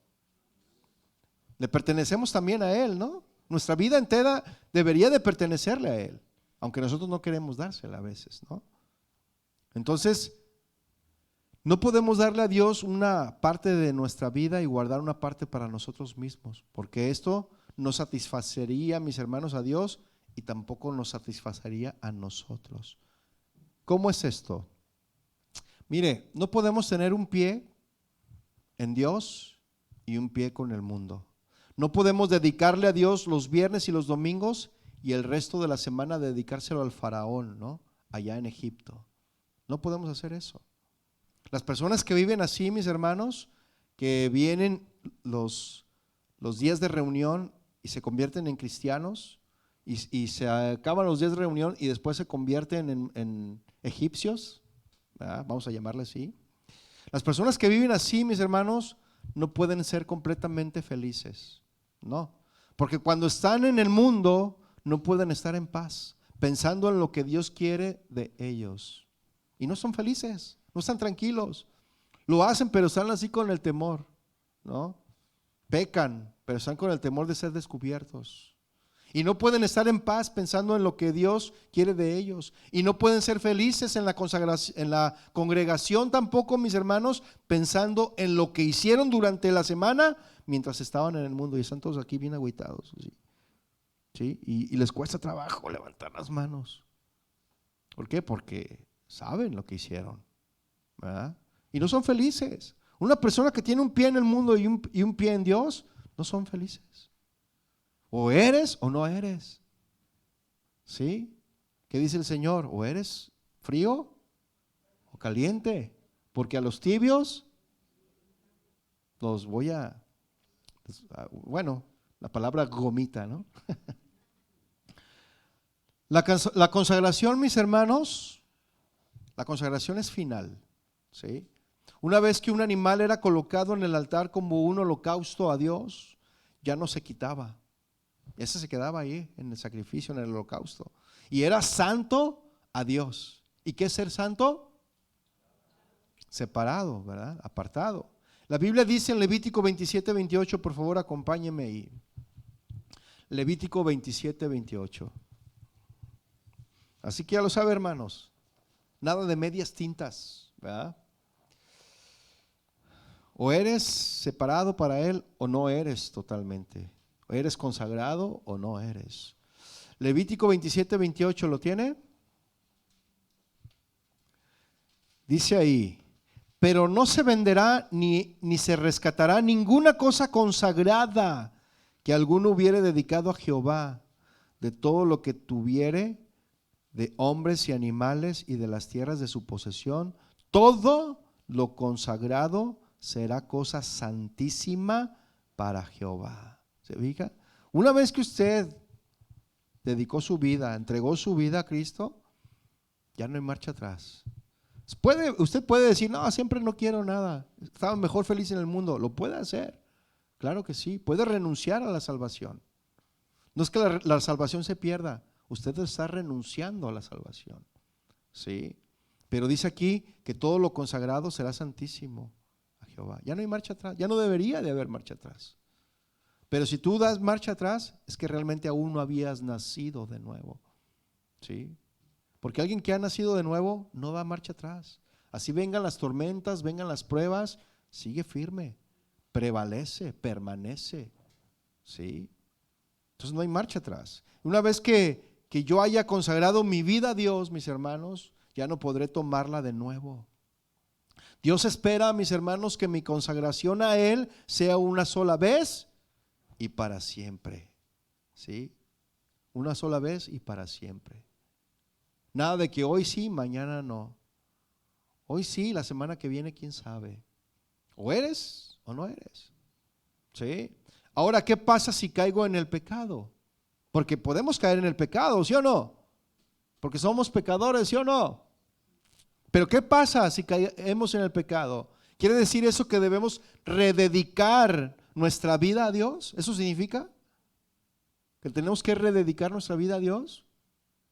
Le pertenecemos también a Él, ¿no? Nuestra vida entera debería de pertenecerle a Él, aunque nosotros no queremos dársela a veces, ¿no? Entonces, no podemos darle a Dios una parte de nuestra vida y guardar una parte para nosotros mismos, porque esto no satisfacería, mis hermanos, a Dios y tampoco nos satisfacería a nosotros. ¿Cómo es esto? Mire, no podemos tener un pie en Dios y un pie con el mundo. No podemos dedicarle a Dios los viernes y los domingos y el resto de la semana dedicárselo al faraón, ¿no? Allá en Egipto. No podemos hacer eso. Las personas que viven así, mis hermanos, que vienen los días de reunión y se convierten en cristianos y se acaban los días de reunión y después se convierten en egipcios, ¿verdad? Vamos a llamarle así. Las personas que viven así, mis hermanos, no pueden ser completamente felices, no, porque cuando están en el mundo no pueden estar en paz, pensando en lo que Dios quiere de ellos y no son felices, no están tranquilos, lo hacen pero están así con el temor, ¿no? Pecan, pero están con el temor de ser descubiertos. Y no pueden estar en paz pensando en lo que Dios quiere de ellos. Y no pueden ser felices en la consagración, en la congregación tampoco, mis hermanos, pensando en lo que hicieron durante la semana mientras estaban en el mundo. Y están todos aquí bien agüitados, ¿sí? Y les cuesta trabajo levantar las manos. ¿Por qué? Porque saben lo que hicieron, ¿verdad? Y no son felices. Una persona que tiene un pie en el mundo y un pie en Dios, no son felices. O eres o no eres. ¿Sí? ¿Qué dice el Señor? O eres frío o caliente. Porque a los tibios los voy bueno, la palabra gomita, ¿no? La consagración, mis hermanos, la consagración es final, ¿sí? Una vez que un animal era colocado en el altar como un holocausto a Dios, ya no se quitaba. Ese se quedaba ahí en el sacrificio, en el holocausto. Y era santo a Dios. ¿Y qué es ser santo? Separado, ¿verdad? Apartado. La Biblia dice en Levítico 27:28, por favor acompáñeme ahí. Levítico 27:28. Así que ya lo sabe, hermanos. Nada de medias tintas, ¿verdad? O eres separado para Él o no eres totalmente. O eres consagrado o no eres. Levítico 27:28, ¿lo tiene? Dice ahí: pero no se venderá ni se rescatará ninguna cosa consagrada que alguno hubiere dedicado a Jehová, de todo lo que tuviere, de hombres y animales y de las tierras de su posesión. Todo lo consagrado será cosa santísima para Jehová. ¿Se fija? Una vez que usted dedicó su vida, entregó su vida a Cristo, ya no hay marcha atrás. Usted puede decir, no, siempre no quiero nada, estaba mejor feliz en el mundo. Lo puede hacer, claro que sí. Puede renunciar a la salvación. No es que la salvación se pierda, usted está renunciando a la salvación, ¿sí? Pero dice aquí que todo lo consagrado será santísimo a Jehová. Ya no hay marcha atrás, ya no debería de haber marcha atrás. Pero si tú das marcha atrás, es que realmente aún no habías nacido de nuevo, ¿sí? Porque alguien que ha nacido de nuevo no da marcha atrás. Así vengan las tormentas, vengan las pruebas, sigue firme, prevalece, permanece, ¿sí? Entonces no hay marcha atrás. Una vez que yo haya consagrado mi vida a Dios, mis hermanos, ya no podré tomarla de nuevo. Dios espera, mis hermanos, que mi consagración a Él sea una sola vez y para siempre, ¿sí? Una sola vez y para siempre. Nada de que hoy sí, mañana no. Hoy sí, la semana que viene, quién sabe. O eres o no eres, ¿sí? Ahora, ¿qué pasa si caigo en el pecado? Porque podemos caer en el pecado, ¿sí o no? Porque somos pecadores, ¿sí o no? Pero ¿qué pasa si caemos en el pecado? ¿Quiere decir eso que debemos rededicar nuestra vida a Dios? ¿Eso significa que tenemos que rededicar nuestra vida a Dios?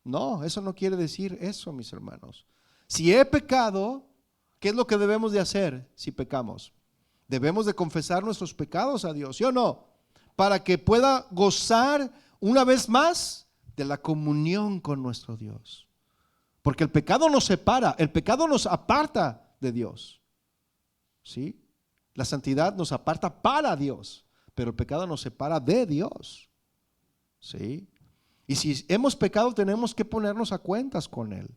No, eso no quiere decir eso, mis hermanos. Si he pecado, ¿qué es lo que debemos de hacer si pecamos? Debemos de confesar nuestros pecados a Dios, ¿sí o no? Para que pueda gozar una vez más de la comunión con nuestro Dios. Porque el pecado nos separa, el pecado nos aparta de Dios, ¿sí? La santidad nos aparta para Dios, pero el pecado nos separa de Dios, ¿sí? Y si hemos pecado, tenemos que ponernos a cuentas con Él,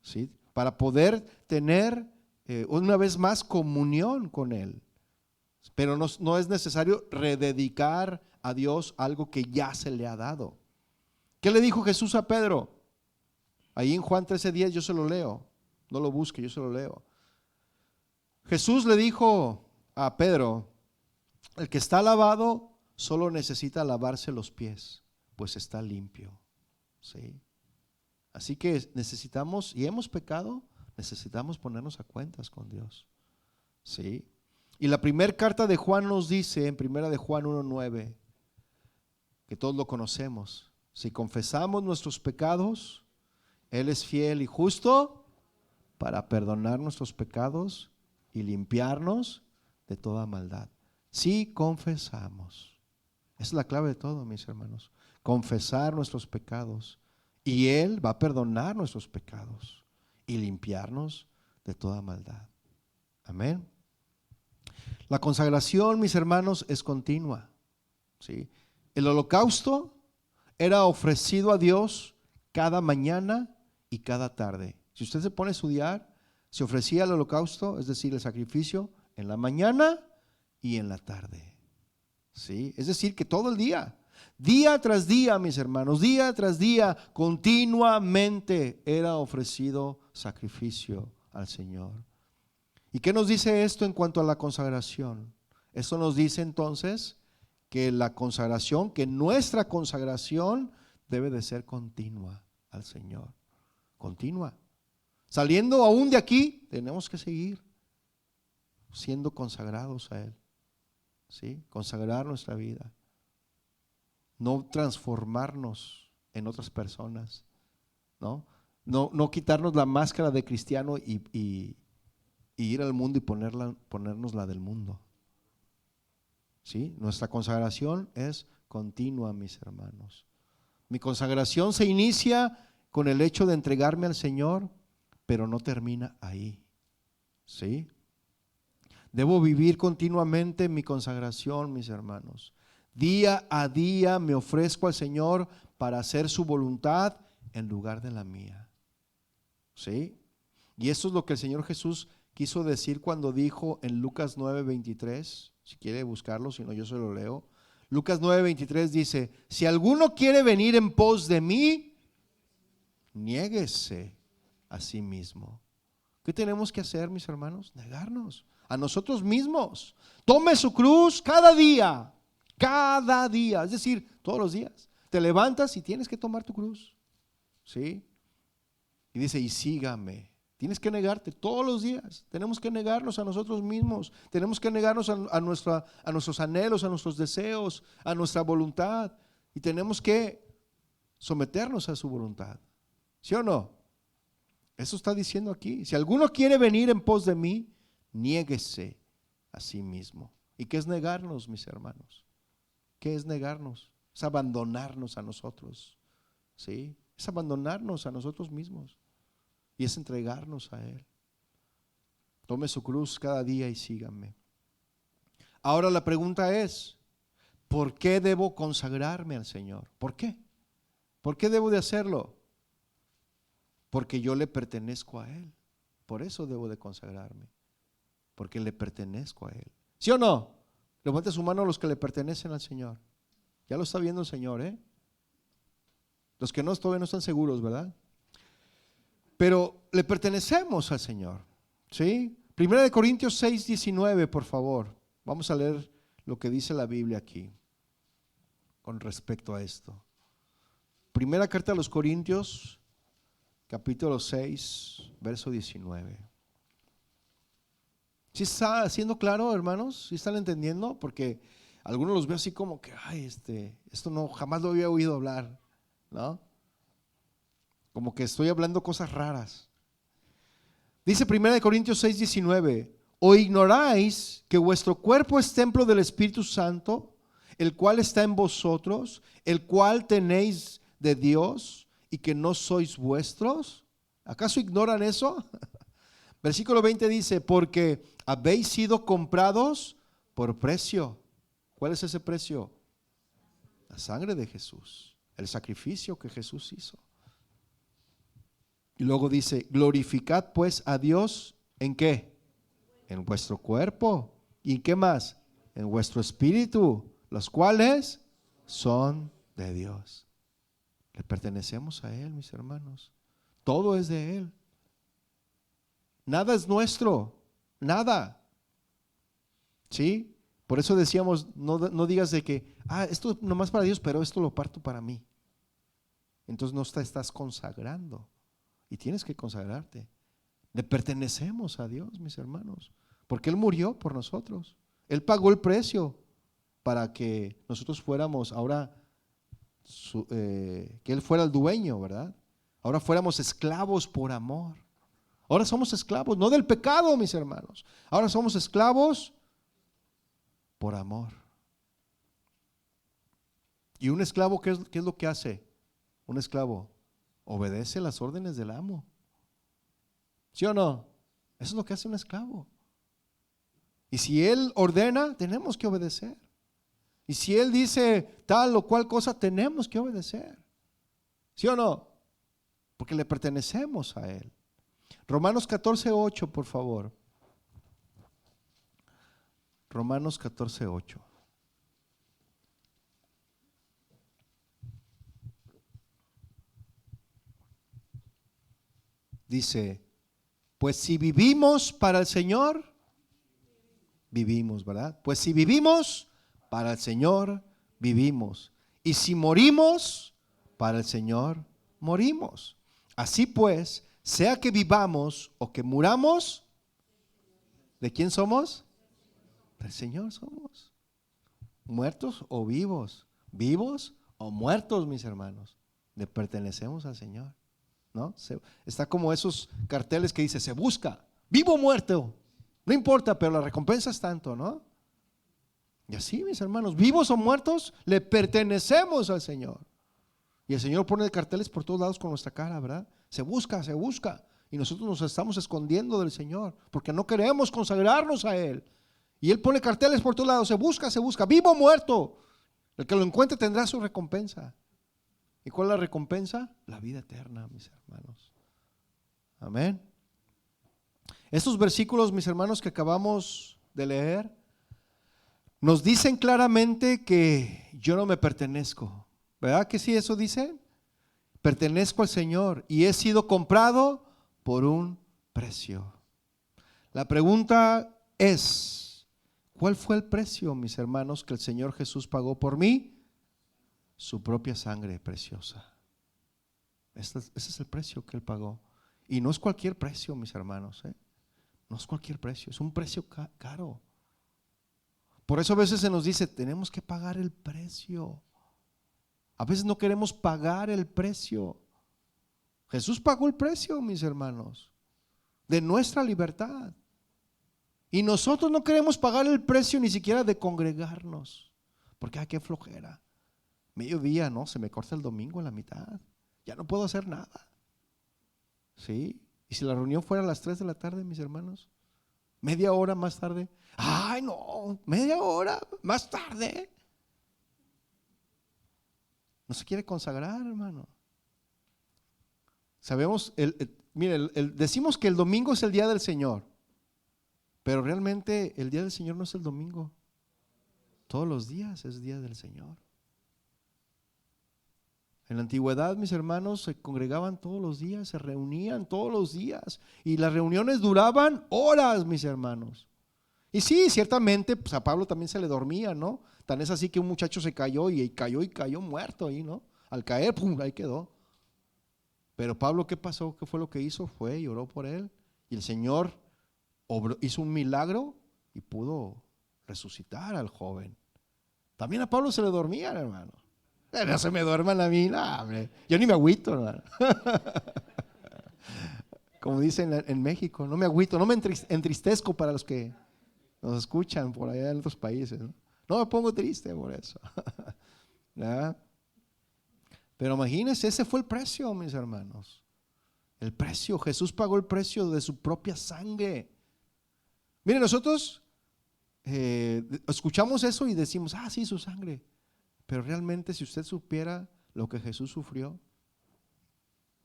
¿sí? Para poder tener una vez más comunión con Él. Pero no es necesario rededicar a Dios algo que ya se le ha dado. ¿Qué le dijo Jesús a Pedro? Ahí en Juan 13:10, yo se lo leo. No lo busque, yo se lo leo. Jesús le dijo a Pedro: el que está lavado solo necesita lavarse los pies, pues está limpio, ¿sí? Así que necesitamos, y hemos pecado, necesitamos ponernos a cuentas con Dios, ¿sí? Y la primera carta de Juan nos dice, en primera de Juan 1:9, que todos lo conocemos: si confesamos nuestros pecados, Él es fiel y justo para perdonar nuestros pecados y limpiarnos de toda maldad. Si confesamos. Esa es la clave de todo, mis hermanos. Confesar nuestros pecados y Él va a perdonar nuestros pecados y limpiarnos de toda maldad. Amén. La consagración, mis hermanos, es continua, ¿sí? El holocausto era ofrecido a Dios cada mañana y cada tarde. Si usted se pone a estudiar, se ofrecía el holocausto, es decir, el sacrificio, en la mañana y en la tarde, ¿sí? Es decir, que todo el día tras día, mis hermanos, día tras día, continuamente era ofrecido sacrificio al Señor. ¿Y qué nos dice esto en cuanto a la consagración? Esto nos dice entonces que la consagración, que nuestra consagración debe de ser continua. al Señor. Continua. Saliendo aún de aquí, tenemos que seguir siendo consagrados a Él. ¿Sí? Consagrar nuestra vida. No transformarnos en otras personas. No quitarnos la máscara de cristiano y ir al mundo y ponernos la del mundo. ¿Sí? Nuestra consagración es continua, mis hermanos. Mi consagración se inicia con el hecho de entregarme al Señor, pero no termina ahí. ¿Sí? Debo vivir continuamente mi consagración, mis hermanos. Día a día me ofrezco al Señor para hacer su voluntad en lugar de la mía. ¿Sí? Y eso es lo que el Señor Jesús quiso decir cuando dijo en Lucas 9:23, si quiere buscarlo, si no yo se lo leo. Lucas 9:23 dice: si alguno quiere venir en pos de mí, niéguese a sí mismo. ¿Qué tenemos que hacer, mis hermanos? Negarnos a nosotros mismos. Tome su cruz cada día, es decir, todos los días. Te levantas y tienes que tomar tu cruz. ¿Sí? Y dice, y sígame. Tienes que negarte todos los días. Tenemos que negarnos a nosotros mismos. Tenemos que negarnos a nuestros anhelos, a nuestros deseos, a nuestra voluntad. Y tenemos que someternos a su voluntad. ¿Sí o no? Eso está diciendo aquí. Si alguno quiere venir en pos de mí, niéguese a sí mismo. ¿Y qué es negarnos, mis hermanos? ¿Qué es negarnos? Es abandonarnos a nosotros. ¿Sí? Es abandonarnos a nosotros mismos. Y es entregarnos a Él. Tome su cruz cada día y síganme. Ahora la pregunta es, ¿por qué debo consagrarme al Señor? ¿Por qué? ¿Por qué debo de hacerlo? Porque yo le pertenezco a Él. Por eso debo de consagrarme. Porque le pertenezco a Él. ¿Sí o no? Levante su mano a los que le pertenecen al Señor. Ya lo está viendo el Señor, ¿eh? Los que todavía no están seguros, ¿verdad? Pero le pertenecemos al Señor. ¿Sí? 1 Corintios 6:19, por favor. Vamos a leer lo que dice la Biblia aquí con respecto a esto. Primera carta a los Corintios, capítulo 6, verso 19. ¿Sí está siendo claro, hermanos? ¿Sí están entendiendo? Porque algunos los veo así como que, ay, esto no, jamás lo había oído hablar, ¿no? Como que estoy hablando cosas raras. Dice 1 Corintios 6:19, ¿o ignoráis que vuestro cuerpo es templo del Espíritu Santo, el cual está en vosotros, el cual tenéis de Dios y que no sois vuestros? ¿Acaso ignoran eso? Versículo 20 dice, porque habéis sido comprados por precio. ¿Cuál es ese precio? La sangre de Jesús, el sacrificio que Jesús hizo. Y luego dice, glorificad pues a Dios, ¿en qué? En vuestro cuerpo. ¿Y qué más? En vuestro espíritu, los cuales son de Dios. Le pertenecemos a Él, mis hermanos. Todo es de Él. Nada es nuestro, nada. ¿Sí? Por eso decíamos, no digas de que, esto es nomás para Dios, pero esto lo parto para mí. Entonces no te estás consagrando. Y tienes que consagrarte. Le pertenecemos a Dios, mis hermanos, porque Él murió por nosotros. Él pagó el precio para que nosotros fuéramos ahora, que Él fuera el dueño, ¿verdad? Ahora fuéramos esclavos por amor. Ahora somos esclavos, no del pecado, mis hermanos. Ahora somos esclavos por amor. ¿Y un esclavo qué es lo que hace? Un esclavo obedece las órdenes del amo. ¿Sí o no? Eso es lo que hace un esclavo. Y si él ordena, tenemos que obedecer. Y si él dice tal o cual cosa, tenemos que obedecer. ¿Sí o no? Porque le pertenecemos a él. Romanos 14:8, por favor. Romanos 14:8. Dice, pues si vivimos para el Señor, vivimos, ¿verdad? Pues si vivimos para el Señor, vivimos. Y si morimos, para el Señor morimos. Así pues, sea que vivamos o que muramos, ¿de quién somos? Del Señor somos. Muertos o vivos, vivos o muertos, mis hermanos, le pertenecemos al Señor, ¿no? Está como esos carteles que dice, se busca, vivo o muerto, no importa, pero la recompensa es tanto, ¿no? Y así, mis hermanos, vivos o muertos, le pertenecemos al Señor. Y el Señor pone carteles por todos lados con nuestra cara, ¿verdad? Se busca, se busca. Y nosotros nos estamos escondiendo del Señor porque no queremos consagrarnos a Él. Y Él pone carteles por todos lados, se busca, vivo o muerto. El que lo encuentre tendrá su recompensa. ¿Y cuál es la recompensa? La vida eterna, mis hermanos. Amén. Estos versículos, mis hermanos, que acabamos de leer, nos dicen claramente que yo no me pertenezco. ¿Verdad que sí eso dice? Pertenezco al Señor y he sido comprado por un precio. La pregunta es, ¿cuál fue el precio, mis hermanos, que el Señor Jesús pagó por mí? Su propia sangre preciosa. Ese es el precio que Él pagó. Y no es cualquier precio, mis hermanos, ¿eh? No es cualquier precio, es un precio caro. Por eso a veces se nos dice, tenemos que pagar el precio. A veces no queremos pagar el precio. Jesús pagó el precio, mis hermanos, de nuestra libertad. Y nosotros no queremos pagar el precio ni siquiera de congregarnos, porque qué flojera. Mediodía, no, se me corta el domingo a la mitad. Ya no puedo hacer nada. ¿Sí? Y si la reunión fuera a las 3 de la tarde, mis hermanos, media hora más tarde. Ay, no, media hora más tarde. No se quiere consagrar, hermano. Sabemos, mire, decimos que el domingo es el día del Señor, pero realmente el día del Señor no es el domingo. Todos los días es día del Señor. En la antigüedad, mis hermanos, se congregaban todos los días, se reunían todos los días y las reuniones duraban horas, mis hermanos. Y sí, ciertamente, pues a Pablo también se le dormía, ¿no? Tan es así que un muchacho se cayó y cayó muerto ahí, ¿no? Al caer, pum, ahí quedó. Pero Pablo, ¿qué pasó? ¿Qué fue lo que hizo? Fue y oró por él y el Señor hizo un milagro y pudo resucitar al joven. También a Pablo se le dormían, hermano. No se me duerman a mí, no, hombre. Yo ni me agüito, hermano. Como dicen en México, no me agüito, no me entristezco para los que nos escuchan por allá en otros países. No me pongo triste por eso. ¿Verdad? Pero imagínense, ese fue el precio, mis hermanos. El precio, Jesús pagó el precio de su propia sangre. Miren, nosotros escuchamos eso y decimos, sí, su sangre. Pero realmente si usted supiera lo que Jesús sufrió,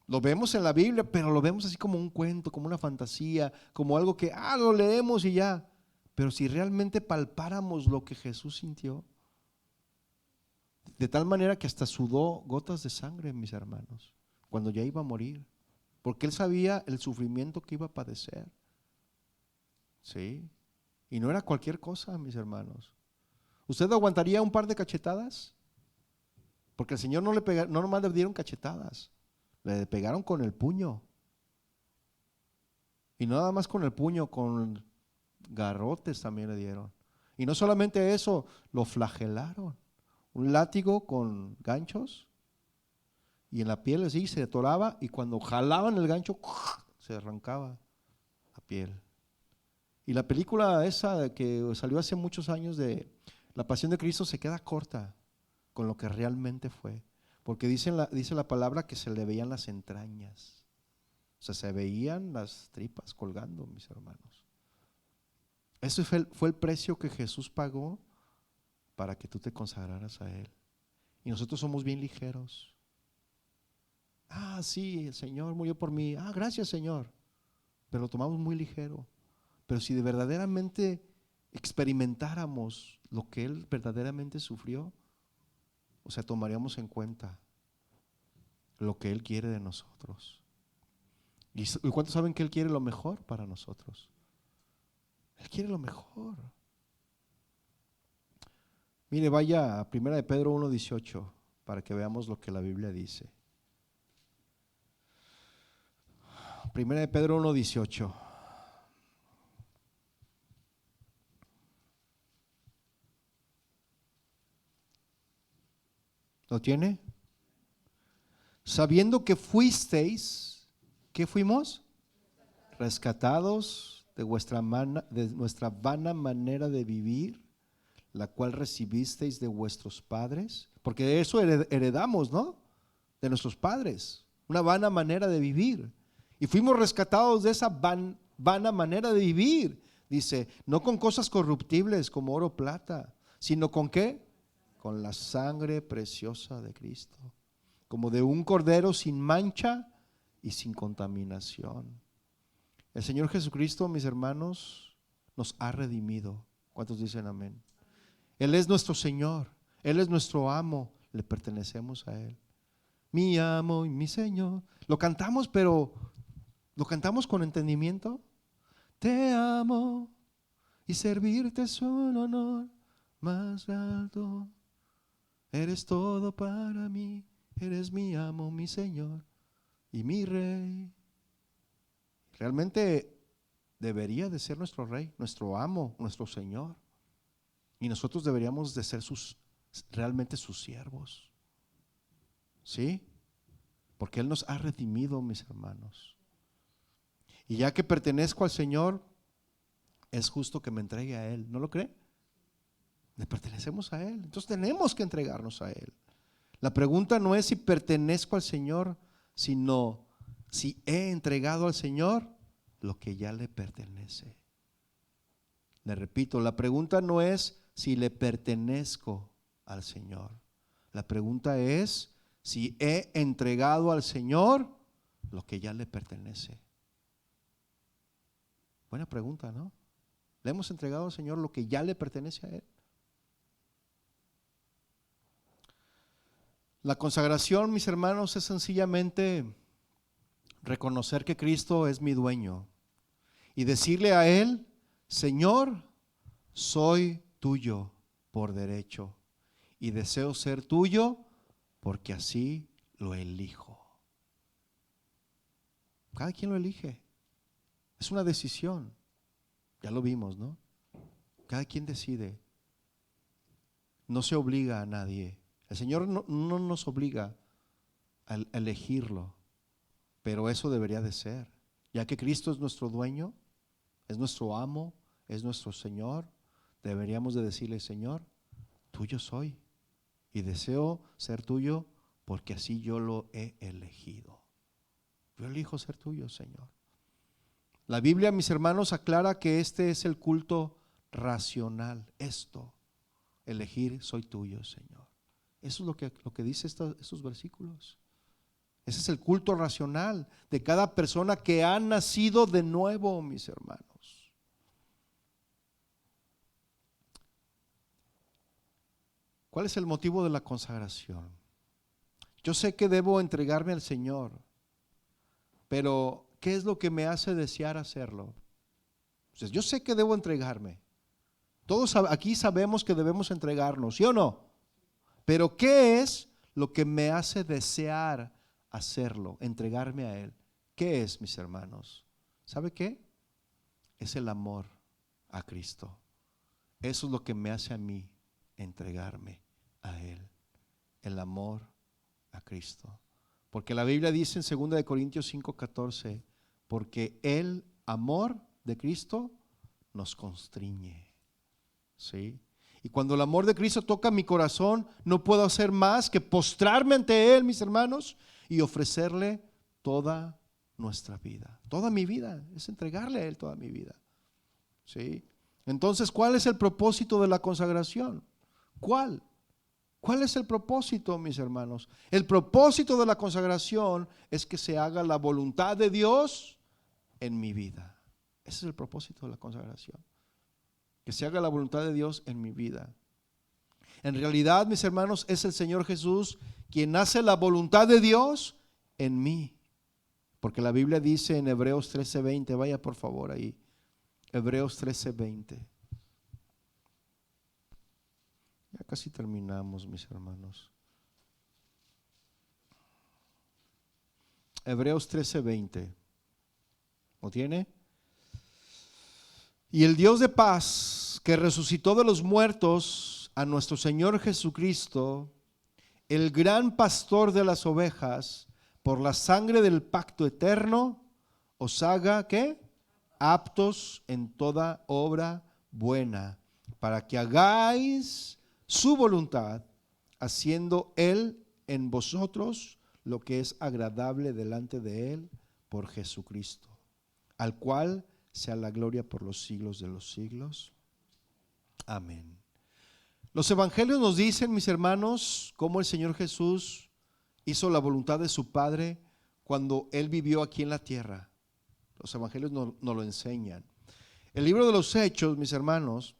lo vemos en la Biblia, pero lo vemos así como un cuento, como una fantasía, como algo que, lo leemos y ya. Pero si realmente palpáramos lo que Jesús sintió, de tal manera que hasta sudó gotas de sangre, mis hermanos, cuando ya iba a morir, porque Él sabía el sufrimiento que iba a padecer. Sí, y no era cualquier cosa, mis hermanos. ¿Usted aguantaría un par de cachetadas? Porque al Señor no nomás le dieron cachetadas, le pegaron con el puño. Y no nada más con el puño, con garrotes también le dieron. Y no solamente eso, lo flagelaron. Un látigo con ganchos y en la piel así se atoraba y cuando jalaban el gancho se arrancaba la piel. Y la película esa que salió hace muchos años de La Pasión de Cristo se queda corta con lo que realmente fue. Porque dice la palabra que se le veían las entrañas. O sea, se veían las tripas colgando, mis hermanos. Ese fue el precio que Jesús pagó para que tú te consagraras a Él. Y nosotros somos bien ligeros. Sí, el Señor murió por mí. Gracias, Señor. Pero lo tomamos muy ligero. Pero si de verdaderamente experimentáramos lo que Él verdaderamente sufrió, o sea, tomaríamos en cuenta lo que Él quiere de nosotros. ¿Y cuántos saben que Él quiere lo mejor para nosotros? Él quiere lo mejor. Mire, vaya a 1 de Pedro 1:18 para que veamos lo que la Biblia dice. Primera de Pedro 1:18. ¿Lo tiene? Sabiendo que fuisteis, ¿qué fuimos? Rescatados de nuestra vana manera de vivir, la cual recibisteis de vuestros padres, porque de eso heredamos, ¿no? De nuestros padres, una vana manera de vivir. Y fuimos rescatados de esa vana manera de vivir, dice, no con cosas corruptibles como oro o plata, sino con ¿qué? Con la sangre preciosa de Cristo, como de un cordero sin mancha y sin contaminación. El Señor Jesucristo, mis hermanos, nos ha redimido. ¿Cuántos dicen amén? Él es nuestro Señor, Él es nuestro amo, le pertenecemos a Él. Mi amo y mi Señor. Lo cantamos, pero ¿lo cantamos con entendimiento? Te amo y servirte es un honor más alto. Eres todo para mí, eres mi amo, mi Señor y mi Rey. Realmente debería de ser nuestro Rey, nuestro amo, nuestro Señor. Y nosotros deberíamos de ser realmente sus siervos. ¿Sí? Porque Él nos ha redimido, mis hermanos. Y ya que pertenezco al Señor, es justo que me entregue a Él. ¿No lo cree? Le pertenecemos a Él. Entonces tenemos que entregarnos a Él. La pregunta no es si pertenezco al Señor, sino si he entregado al Señor lo que ya le pertenece. Le repito, la pregunta no es si le pertenezco al Señor. La pregunta es si he entregado al Señor lo que ya le pertenece. Buena pregunta, ¿no? ¿Le hemos entregado al Señor lo que ya le pertenece a Él? La consagración, mis hermanos, es sencillamente reconocer que Cristo es mi dueño y decirle a Él: Señor, soy tuyo por derecho y deseo ser tuyo porque así lo elijo. Cada quien lo elige. Es una decisión. Ya lo vimos, ¿no? Cada quien decide. No se obliga a nadie. El Señor no nos obliga a elegirlo, pero eso debería de ser. Ya que Cristo es nuestro dueño, es nuestro amo, es nuestro Señor, deberíamos de decirle: Señor, tuyo soy y deseo ser tuyo porque así yo lo he elegido. Yo elijo ser tuyo, Señor. La Biblia, mis hermanos, aclara que este es el culto racional. Elegir: soy tuyo, Señor. Eso es lo que dice estos versículos. Ese es el culto racional de cada persona que ha nacido de nuevo, mis hermanos. ¿Cuál es el motivo de la consagración? Yo sé que debo entregarme al Señor, pero ¿qué es lo que me hace desear hacerlo? Entonces, yo sé que debo entregarme. Todos aquí sabemos que debemos entregarnos, ¿sí o no? Pero ¿qué es lo que me hace desear hacerlo, entregarme a Él? ¿Qué es, mis hermanos? ¿Sabe qué? Es el amor a Cristo. Eso es lo que me hace a mí entregarme a Él. El amor a Cristo. Porque la Biblia dice en 2 de Corintios 5:14, porque el amor de Cristo nos constriñe. ¿Sí? Y cuando el amor de Cristo toca mi corazón, no puedo hacer más que postrarme ante Él, mis hermanos, y ofrecerle toda nuestra vida. Toda mi vida, es entregarle a Él toda mi vida. ¿Sí? Entonces, ¿cuál es el propósito de la consagración? ¿Cuál? ¿Cuál es el propósito, mis hermanos? El propósito de la consagración es que se haga la voluntad de Dios en mi vida. Ese es el propósito de la consagración. Que se haga la voluntad de Dios en mi vida. En realidad, mis hermanos, es el Señor Jesús quien hace la voluntad de Dios en mí. Porque la Biblia dice en Hebreos 13:20, vaya por favor ahí. Hebreos 13:20. Ya casi terminamos, mis hermanos. Hebreos 13:20. ¿Lo tiene? Y el Dios de paz, que resucitó de los muertos a nuestro Señor Jesucristo, el gran pastor de las ovejas, por la sangre del pacto eterno, os haga, ¿qué? Aptos en toda obra buena, para que hagáis su voluntad, haciendo Él en vosotros lo que es agradable delante de Él por Jesucristo, al cual sea la gloria por los siglos de los siglos. Amén. Los evangelios nos dicen, mis hermanos, cómo el Señor Jesús hizo la voluntad de su Padre cuando Él vivió aquí en la tierra. Los evangelios nos lo enseñan. El libro de los Hechos, mis hermanos,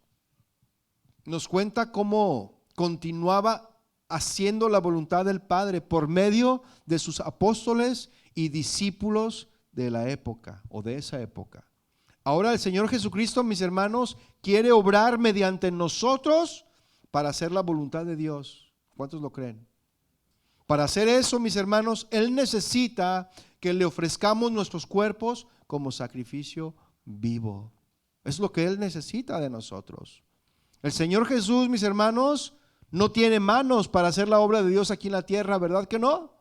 nos cuenta cómo continuaba haciendo la voluntad del Padre por medio de sus apóstoles y discípulos de la época o de esa época. Ahora el Señor Jesucristo, mis hermanos, quiere obrar mediante nosotros para hacer la voluntad de Dios. ¿Cuántos lo creen? Para hacer eso, mis hermanos, Él necesita que le ofrezcamos nuestros cuerpos como sacrificio vivo. Es lo que Él necesita de nosotros. El Señor Jesús, mis hermanos, no tiene manos para hacer la obra de Dios aquí en la tierra, ¿verdad que no?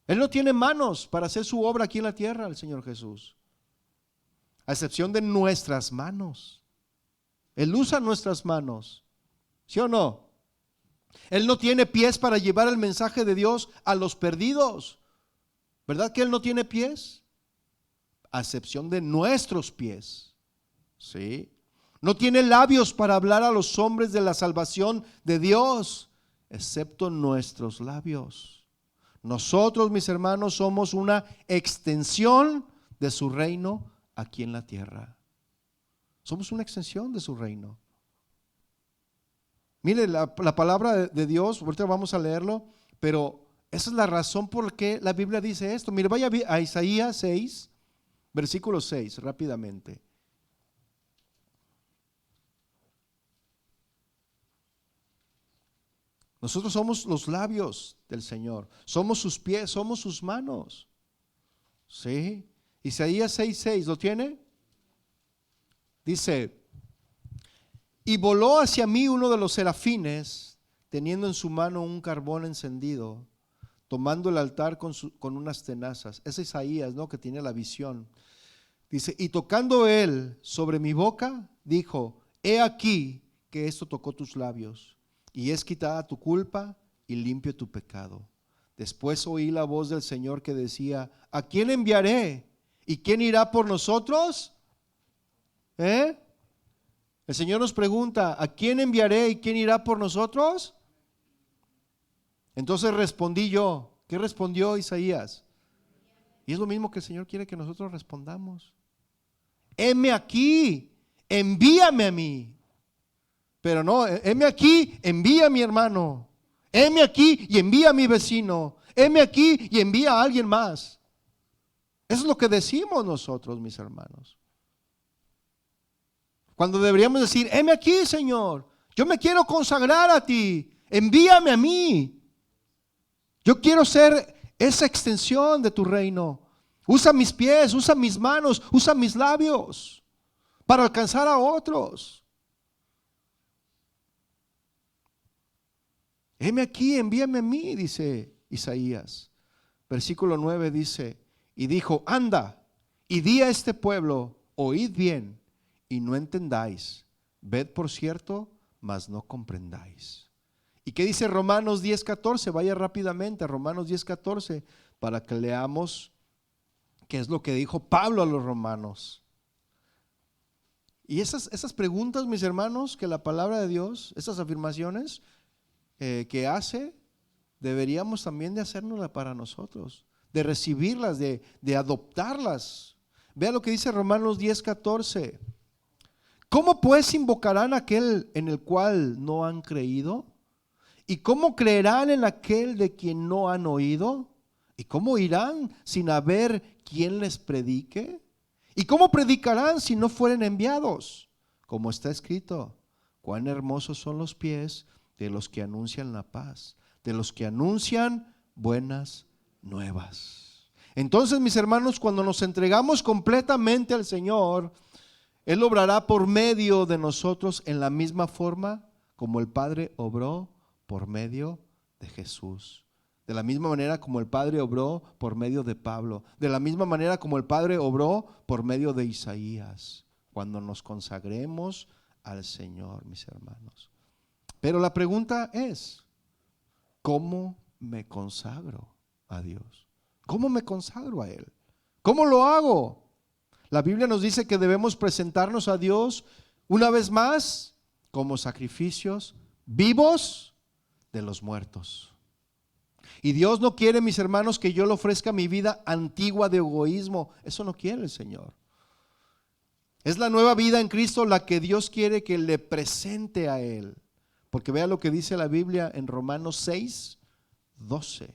Él no tiene manos para hacer su obra aquí en la tierra, el Señor Jesús. A excepción de nuestras manos. Él usa nuestras manos, ¿sí o no? Él no tiene pies para llevar el mensaje de Dios a los perdidos. ¿Verdad que Él no tiene pies? A excepción de nuestros pies, ¿sí? No tiene labios para hablar a los hombres de la salvación de Dios, excepto nuestros labios. Nosotros, mis hermanos, somos una extensión de su reino aquí en la tierra. Somos una extensión de su reino. Mire, la palabra de Dios, ahorita vamos a leerlo, pero esa es la razón por la que la Biblia dice esto. Mire, vaya a Isaías 6, versículo 6, rápidamente. Nosotros somos los labios del Señor, somos sus pies, somos sus manos. ¿Sí? Isaías 6:6, ¿lo tiene? Dice: y voló hacia mí uno de los serafines, teniendo en su mano un carbón encendido, tomando el altar con unas tenazas. Es Isaías, ¿no?, que tiene la visión. Dice: y tocando él sobre mi boca, dijo: he aquí que esto tocó tus labios, y es quitada tu culpa y limpio tu pecado. Después oí la voz del Señor que decía: ¿a quién enviaré? ¿Y quién irá por nosotros? El Señor nos pregunta: ¿a quién enviaré y quién irá por nosotros? Entonces respondí yo. ¿Qué respondió Isaías? Y es lo mismo que el Señor quiere que nosotros respondamos. Heme aquí, envíame a mí. Pero no, heme aquí, envía a mi hermano. Heme aquí y envía a mi vecino. Heme aquí y envía a alguien más. Eso es lo que decimos nosotros, mis hermanos. Cuando deberíamos decir: heme aquí, Señor, yo me quiero consagrar a ti, envíame a mí. Yo quiero ser esa extensión de tu reino. Usa mis pies, usa mis manos, usa mis labios para alcanzar a otros. Heme aquí, envíame a mí, dice Isaías. Versículo 9 dice: y dijo: anda y di a este pueblo, oíd bien y no entendáis, ved por cierto, mas no comprendáis. ¿Y qué dice Romanos 10:14? Vaya rápidamente a Romanos 10:14 para que leamos qué es lo que dijo Pablo a los romanos. Y esas preguntas, mis hermanos, que la palabra de Dios, esas afirmaciones que hace, deberíamos también de hacérnoslas para nosotros, de recibirlas, de adoptarlas. Vea lo que dice Romanos 10:14. ¿Cómo pues invocarán a aquel en el cual no han creído? ¿Y cómo creerán en aquel de quien no han oído? ¿Y cómo irán sin haber quien les predique? ¿Y cómo predicarán si no fueren enviados? Como está escrito: cuán hermosos son los pies de los que anuncian la paz, de los que anuncian buenas nuevas. Entonces, mis hermanos, cuando nos entregamos completamente al Señor, Él obrará por medio de nosotros en la misma forma como el Padre obró por medio de Jesús. De la misma manera como el Padre obró por medio de Pablo. De la misma manera como el Padre obró por medio de Isaías. Cuando nos consagremos al Señor, mis hermanos. Pero la pregunta es, ¿cómo me consagro a Dios? ¿Cómo me consagro a Él? ¿Cómo lo hago? La Biblia nos dice que debemos presentarnos a Dios una vez más como sacrificios vivos de los muertos. Y Dios no quiere, mis hermanos, que yo le ofrezca mi vida antigua de egoísmo. Eso no quiere el Señor. Es la nueva vida en Cristo la que Dios quiere que le presente a Él. Porque vea lo que dice la Biblia en Romanos 6, 12.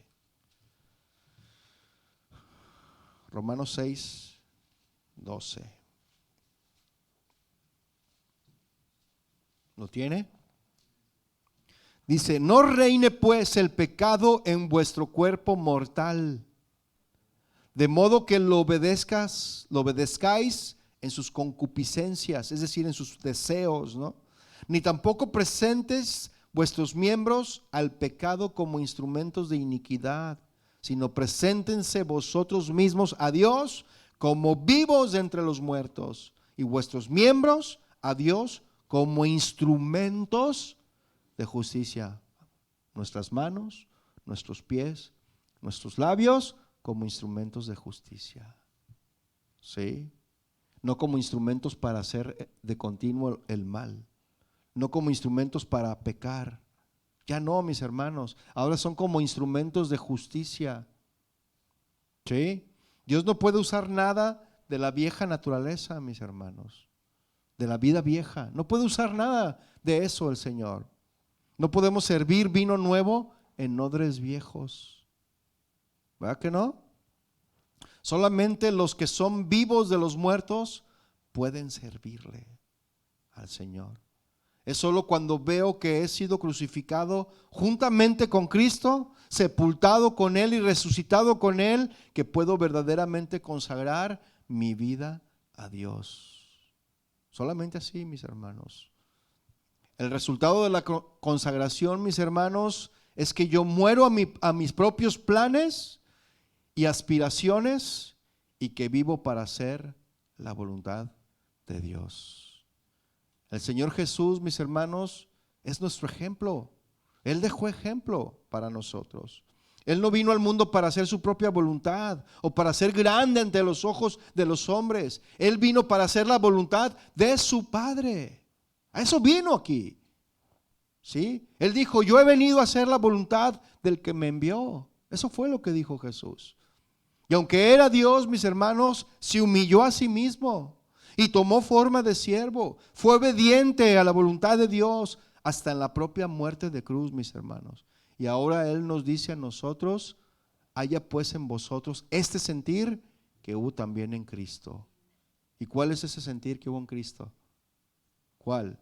Romanos 6, 12. ¿Lo tiene? Dice, no reine pues el pecado en vuestro cuerpo mortal, de modo que lo obedezcáis en sus concupiscencias, es decir, en sus deseos, ¿no? Ni tampoco presentes vuestros miembros al pecado como instrumentos de iniquidad, sino preséntense vosotros mismos a Dios como vivos de entre los muertos, y vuestros miembros a Dios como instrumentos de justicia. Nuestras manos, nuestros pies, nuestros labios como instrumentos de justicia. ¿Sí? No como instrumentos para hacer de continuo el mal. No como instrumentos para pecar. Ya no, mis hermanos. Ahora son como instrumentos de justicia. ¿Sí? Dios no puede usar nada de la vieja naturaleza, mis hermanos. De la vida vieja. No puede usar nada de eso el Señor. No podemos servir vino nuevo en odres viejos. ¿Verdad que no? Solamente los que son vivos de los muertos pueden servirle al Señor. Es solo cuando veo que he sido crucificado juntamente con Cristo, sepultado con Él y resucitado con Él, que puedo verdaderamente consagrar mi vida a Dios. Solamente así, mis hermanos. El resultado de la consagración, mis hermanos, es que yo muero a mis propios planes y aspiraciones y que vivo para hacer la voluntad de Dios. El Señor Jesús, mis hermanos, es nuestro ejemplo. Él dejó ejemplo para nosotros. Él no vino al mundo para hacer su propia voluntad o para ser grande ante los ojos de los hombres. Él vino para hacer la voluntad de su Padre. A eso vino aquí. ¿Sí? Él dijo, yo he venido a hacer la voluntad del que me envió. Eso fue lo que dijo Jesús. Y aunque era Dios, mis hermanos, se humilló a sí mismo y tomó forma de siervo. Fue obediente a la voluntad de Dios hasta en la propia muerte de cruz, mis hermanos. Y ahora Él nos dice a nosotros, haya pues en vosotros este sentir que hubo también en Cristo. ¿Y cuál es ese sentir que hubo en Cristo? ¿Cuál?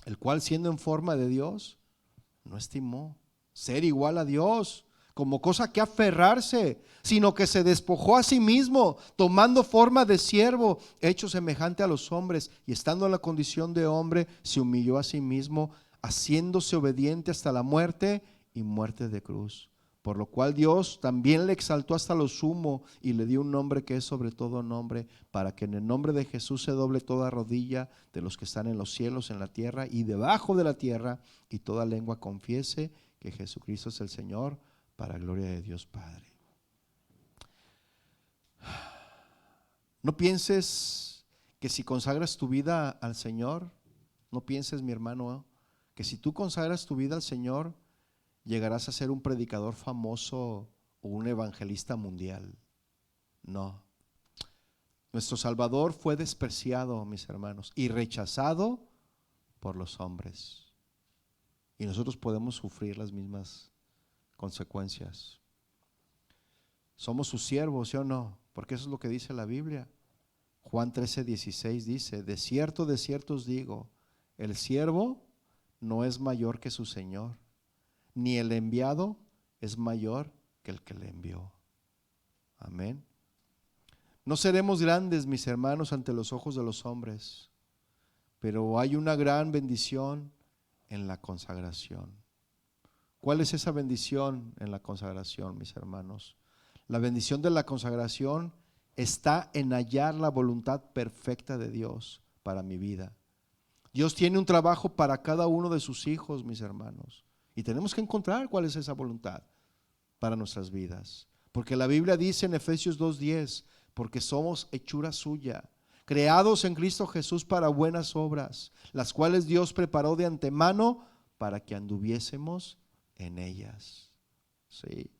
El cual, siendo en forma de Dios, no estimó ser igual a Dios como cosa que aferrarse, sino que se despojó a sí mismo, tomando forma de siervo, hecho semejante a los hombres, y estando en la condición de hombre, se humilló a sí mismo, haciéndose obediente hasta la muerte y muerte de cruz. Por lo cual Dios también le exaltó hasta lo sumo y le dio un nombre que es sobre todo nombre, para que en el nombre de Jesús se doble toda rodilla de los que están en los cielos, en la tierra y debajo de la tierra, y toda lengua confiese que Jesucristo es el Señor, para gloria de Dios Padre. No pienses que si consagras tu vida al Señor, no pienses, mi hermano, que si tú consagras tu vida al Señor, llegarás a ser un predicador famoso o un evangelista mundial. No. Nuestro Salvador fue despreciado, mis hermanos, y rechazado por los hombres. Y nosotros podemos sufrir las mismas consecuencias. Somos sus siervos, ¿sí o no? Porque eso es lo que dice la Biblia. Juan 13:16 dice, de cierto os digo, el siervo no es mayor que su Señor, ni el enviado es mayor que el que le envió. Amén. No seremos grandes, mis hermanos, ante los ojos de los hombres, pero hay una gran bendición en la consagración. ¿Cuál es esa bendición en la consagración, mis hermanos? La bendición de la consagración está en hallar la voluntad perfecta de Dios para mi vida. Dios tiene un trabajo para cada uno de sus hijos, mis hermanos, y tenemos que encontrar cuál es esa voluntad para nuestras vidas. Porque la Biblia dice en Efesios 2:10, porque somos hechura suya, creados en Cristo Jesús para buenas obras, las cuales Dios preparó de antemano para que anduviésemos en ellas. Sí.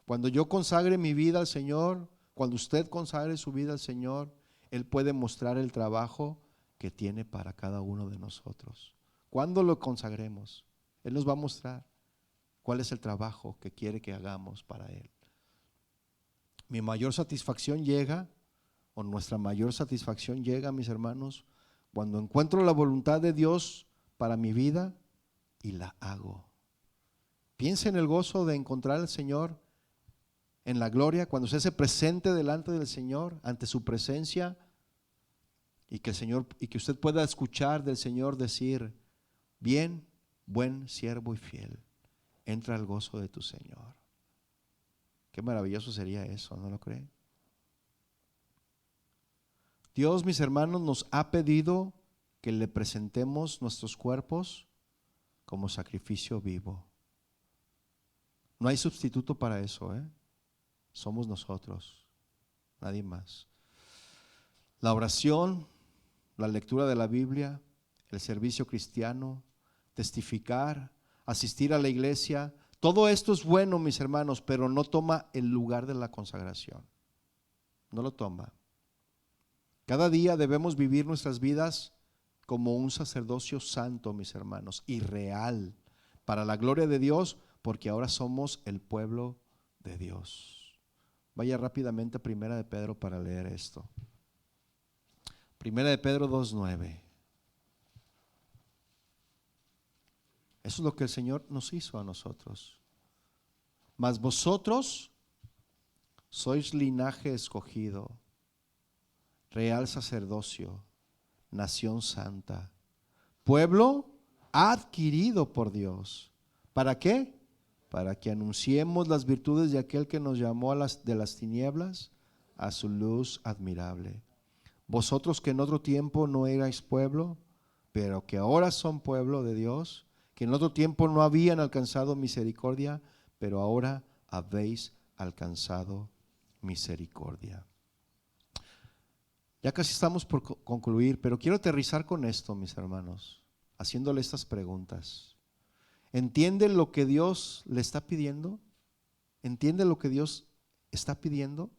Cuando yo consagre mi vida al Señor, cuando usted consagre su vida al Señor, Él puede mostrar el trabajo que tiene para cada uno de nosotros. Cuando lo consagremos, Él nos va a mostrar cuál es el trabajo que quiere que hagamos para Él. Mi mayor satisfacción llega, o nuestra mayor satisfacción llega, mis hermanos, cuando encuentro la voluntad de Dios para mi vida y la hago. Piense en el gozo de encontrar al Señor en la gloria, cuando usted se presente delante del Señor, ante su presencia, y que el Señor, y que usted pueda escuchar del Señor decir: bien, buen siervo y fiel, entra al gozo de tu Señor. Qué maravilloso sería eso, ¿no lo cree? Dios, mis hermanos, nos ha pedido que le presentemos nuestros cuerpos como sacrificio vivo. No hay sustituto para eso, ¿eh? Somos nosotros, nadie más. La oración, la lectura de la Biblia, el servicio cristiano, testificar, asistir a la iglesia, todo esto es bueno, mis hermanos, pero no toma el lugar de la consagración. No lo toma. Cada día debemos vivir nuestras vidas como un sacerdocio santo, mis hermanos, y real, para la gloria de Dios, porque ahora somos el pueblo de Dios. Vaya rápidamente a Primera de Pedro para leer esto. Primera de Pedro 2:9. Eso es lo que el Señor nos hizo a nosotros. Mas vosotros sois linaje escogido, real sacerdocio, nación santa, pueblo adquirido por Dios. ¿Para qué? Para que anunciemos las virtudes de aquel que nos llamó de las tinieblas a su luz admirable. Vosotros que en otro tiempo no erais pueblo, pero que ahora son pueblo de Dios, que en otro tiempo no habían alcanzado misericordia, pero ahora habéis alcanzado misericordia. Ya casi estamos por concluir, pero quiero aterrizar con esto, mis hermanos, haciéndole estas preguntas. ¿Entiende lo que Dios le está pidiendo? ¿Entiende lo que Dios está pidiendo?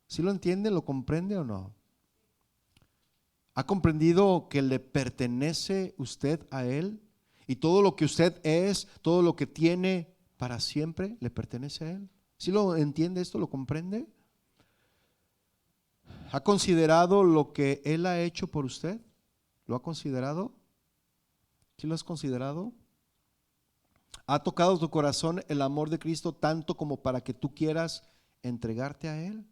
¿Sí lo entiende? ¿Lo comprende o no? ¿Ha comprendido que le pertenece usted a Él? Y todo lo que usted es, todo lo que tiene para siempre, le pertenece a Él. ¿Sí lo entiende esto? ¿Lo comprende? ¿Ha considerado lo que Él ha hecho por usted? ¿Lo ha considerado? ¿Sí lo has considerado? ¿Ha tocado tu corazón el amor de Cristo tanto como para que tú quieras entregarte a Él?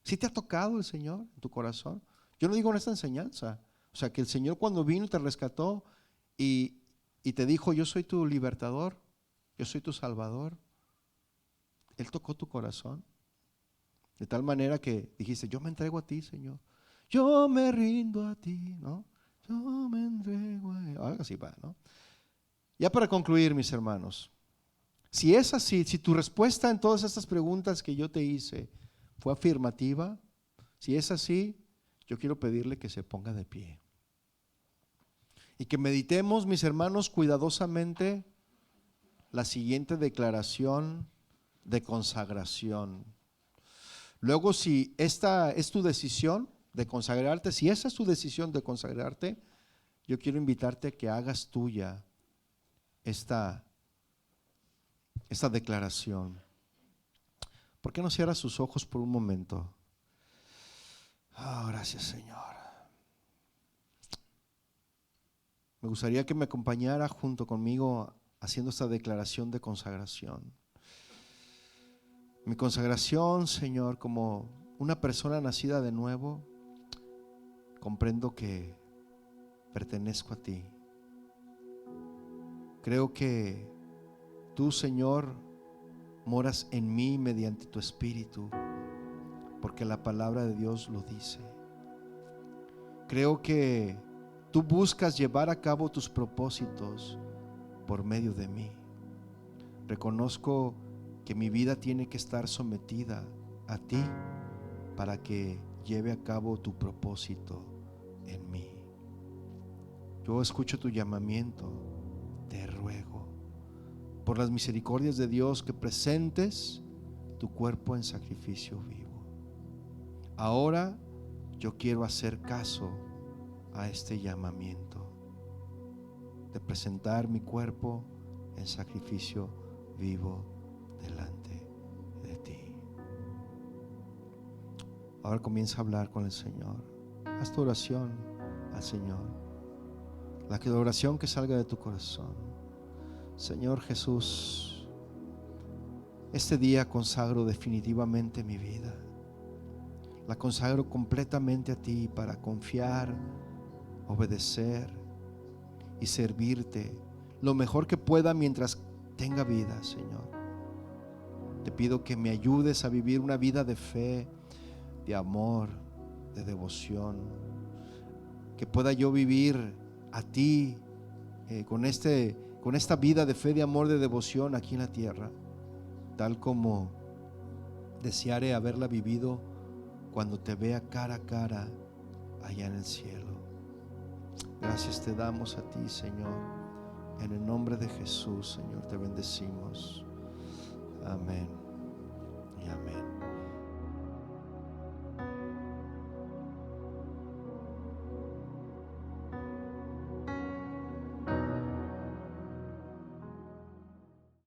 ¿Sí te ha tocado el Señor en tu corazón? Yo no digo en esta enseñanza. O sea, que el Señor cuando vino y te rescató y te dijo: yo soy tu libertador, yo soy tu salvador, Él tocó tu corazón. De tal manera que dijiste: yo me entrego a ti, Señor. Yo me rindo a ti, ¿no? Yo me entrego a Él. Algo así va, ¿no? Ya para concluir, mis hermanos, si es así, si tu respuesta en todas estas preguntas que yo te hice fue afirmativa, si es así, yo quiero pedirle que se ponga de pie y que meditemos, mis hermanos, cuidadosamente la siguiente declaración de consagración. Luego, si esta es tu decisión de consagrarte, si esa es tu decisión de consagrarte, yo quiero invitarte a que hagas tuya esta declaración. ¿Por qué no cierras sus ojos por un momento? Gracias, Señor. Me gustaría que me acompañara junto conmigo haciendo esta declaración de consagración. Mi consagración, Señor, como una persona nacida de nuevo, comprendo que pertenezco a ti. Creo que tú, Señor, moras en mí mediante tu Espíritu, porque la palabra de Dios lo dice. Creo que tú buscas llevar a cabo tus propósitos por medio de mí. Reconozco que mi vida tiene que estar sometida a ti para que lleve a cabo tu propósito en mí. Yo escucho tu llamamiento, te ruego por las misericordias de Dios que presentes tu cuerpo en sacrificio vivo. Ahora yo quiero hacer caso a este llamamiento de presentar mi cuerpo en sacrificio vivo delante de ti. Ahora comienza a hablar con el Señor. Haz tu oración al Señor, la oración que salga de tu corazón. Señor Jesús, este día consagro definitivamente mi vida. La consagro completamente a ti para confiar, obedecer y servirte lo mejor que pueda mientras tenga vida, Señor. Te pido que me ayudes a vivir una vida de fe, de amor, de devoción, que pueda yo vivir a ti con esta vida de fe, de amor, de devoción aquí en la tierra, tal como desearé haberla vivido cuando te vea cara a cara allá en el cielo. Gracias te damos a ti, Señor. En el nombre de Jesús, Señor, te bendecimos. Amén.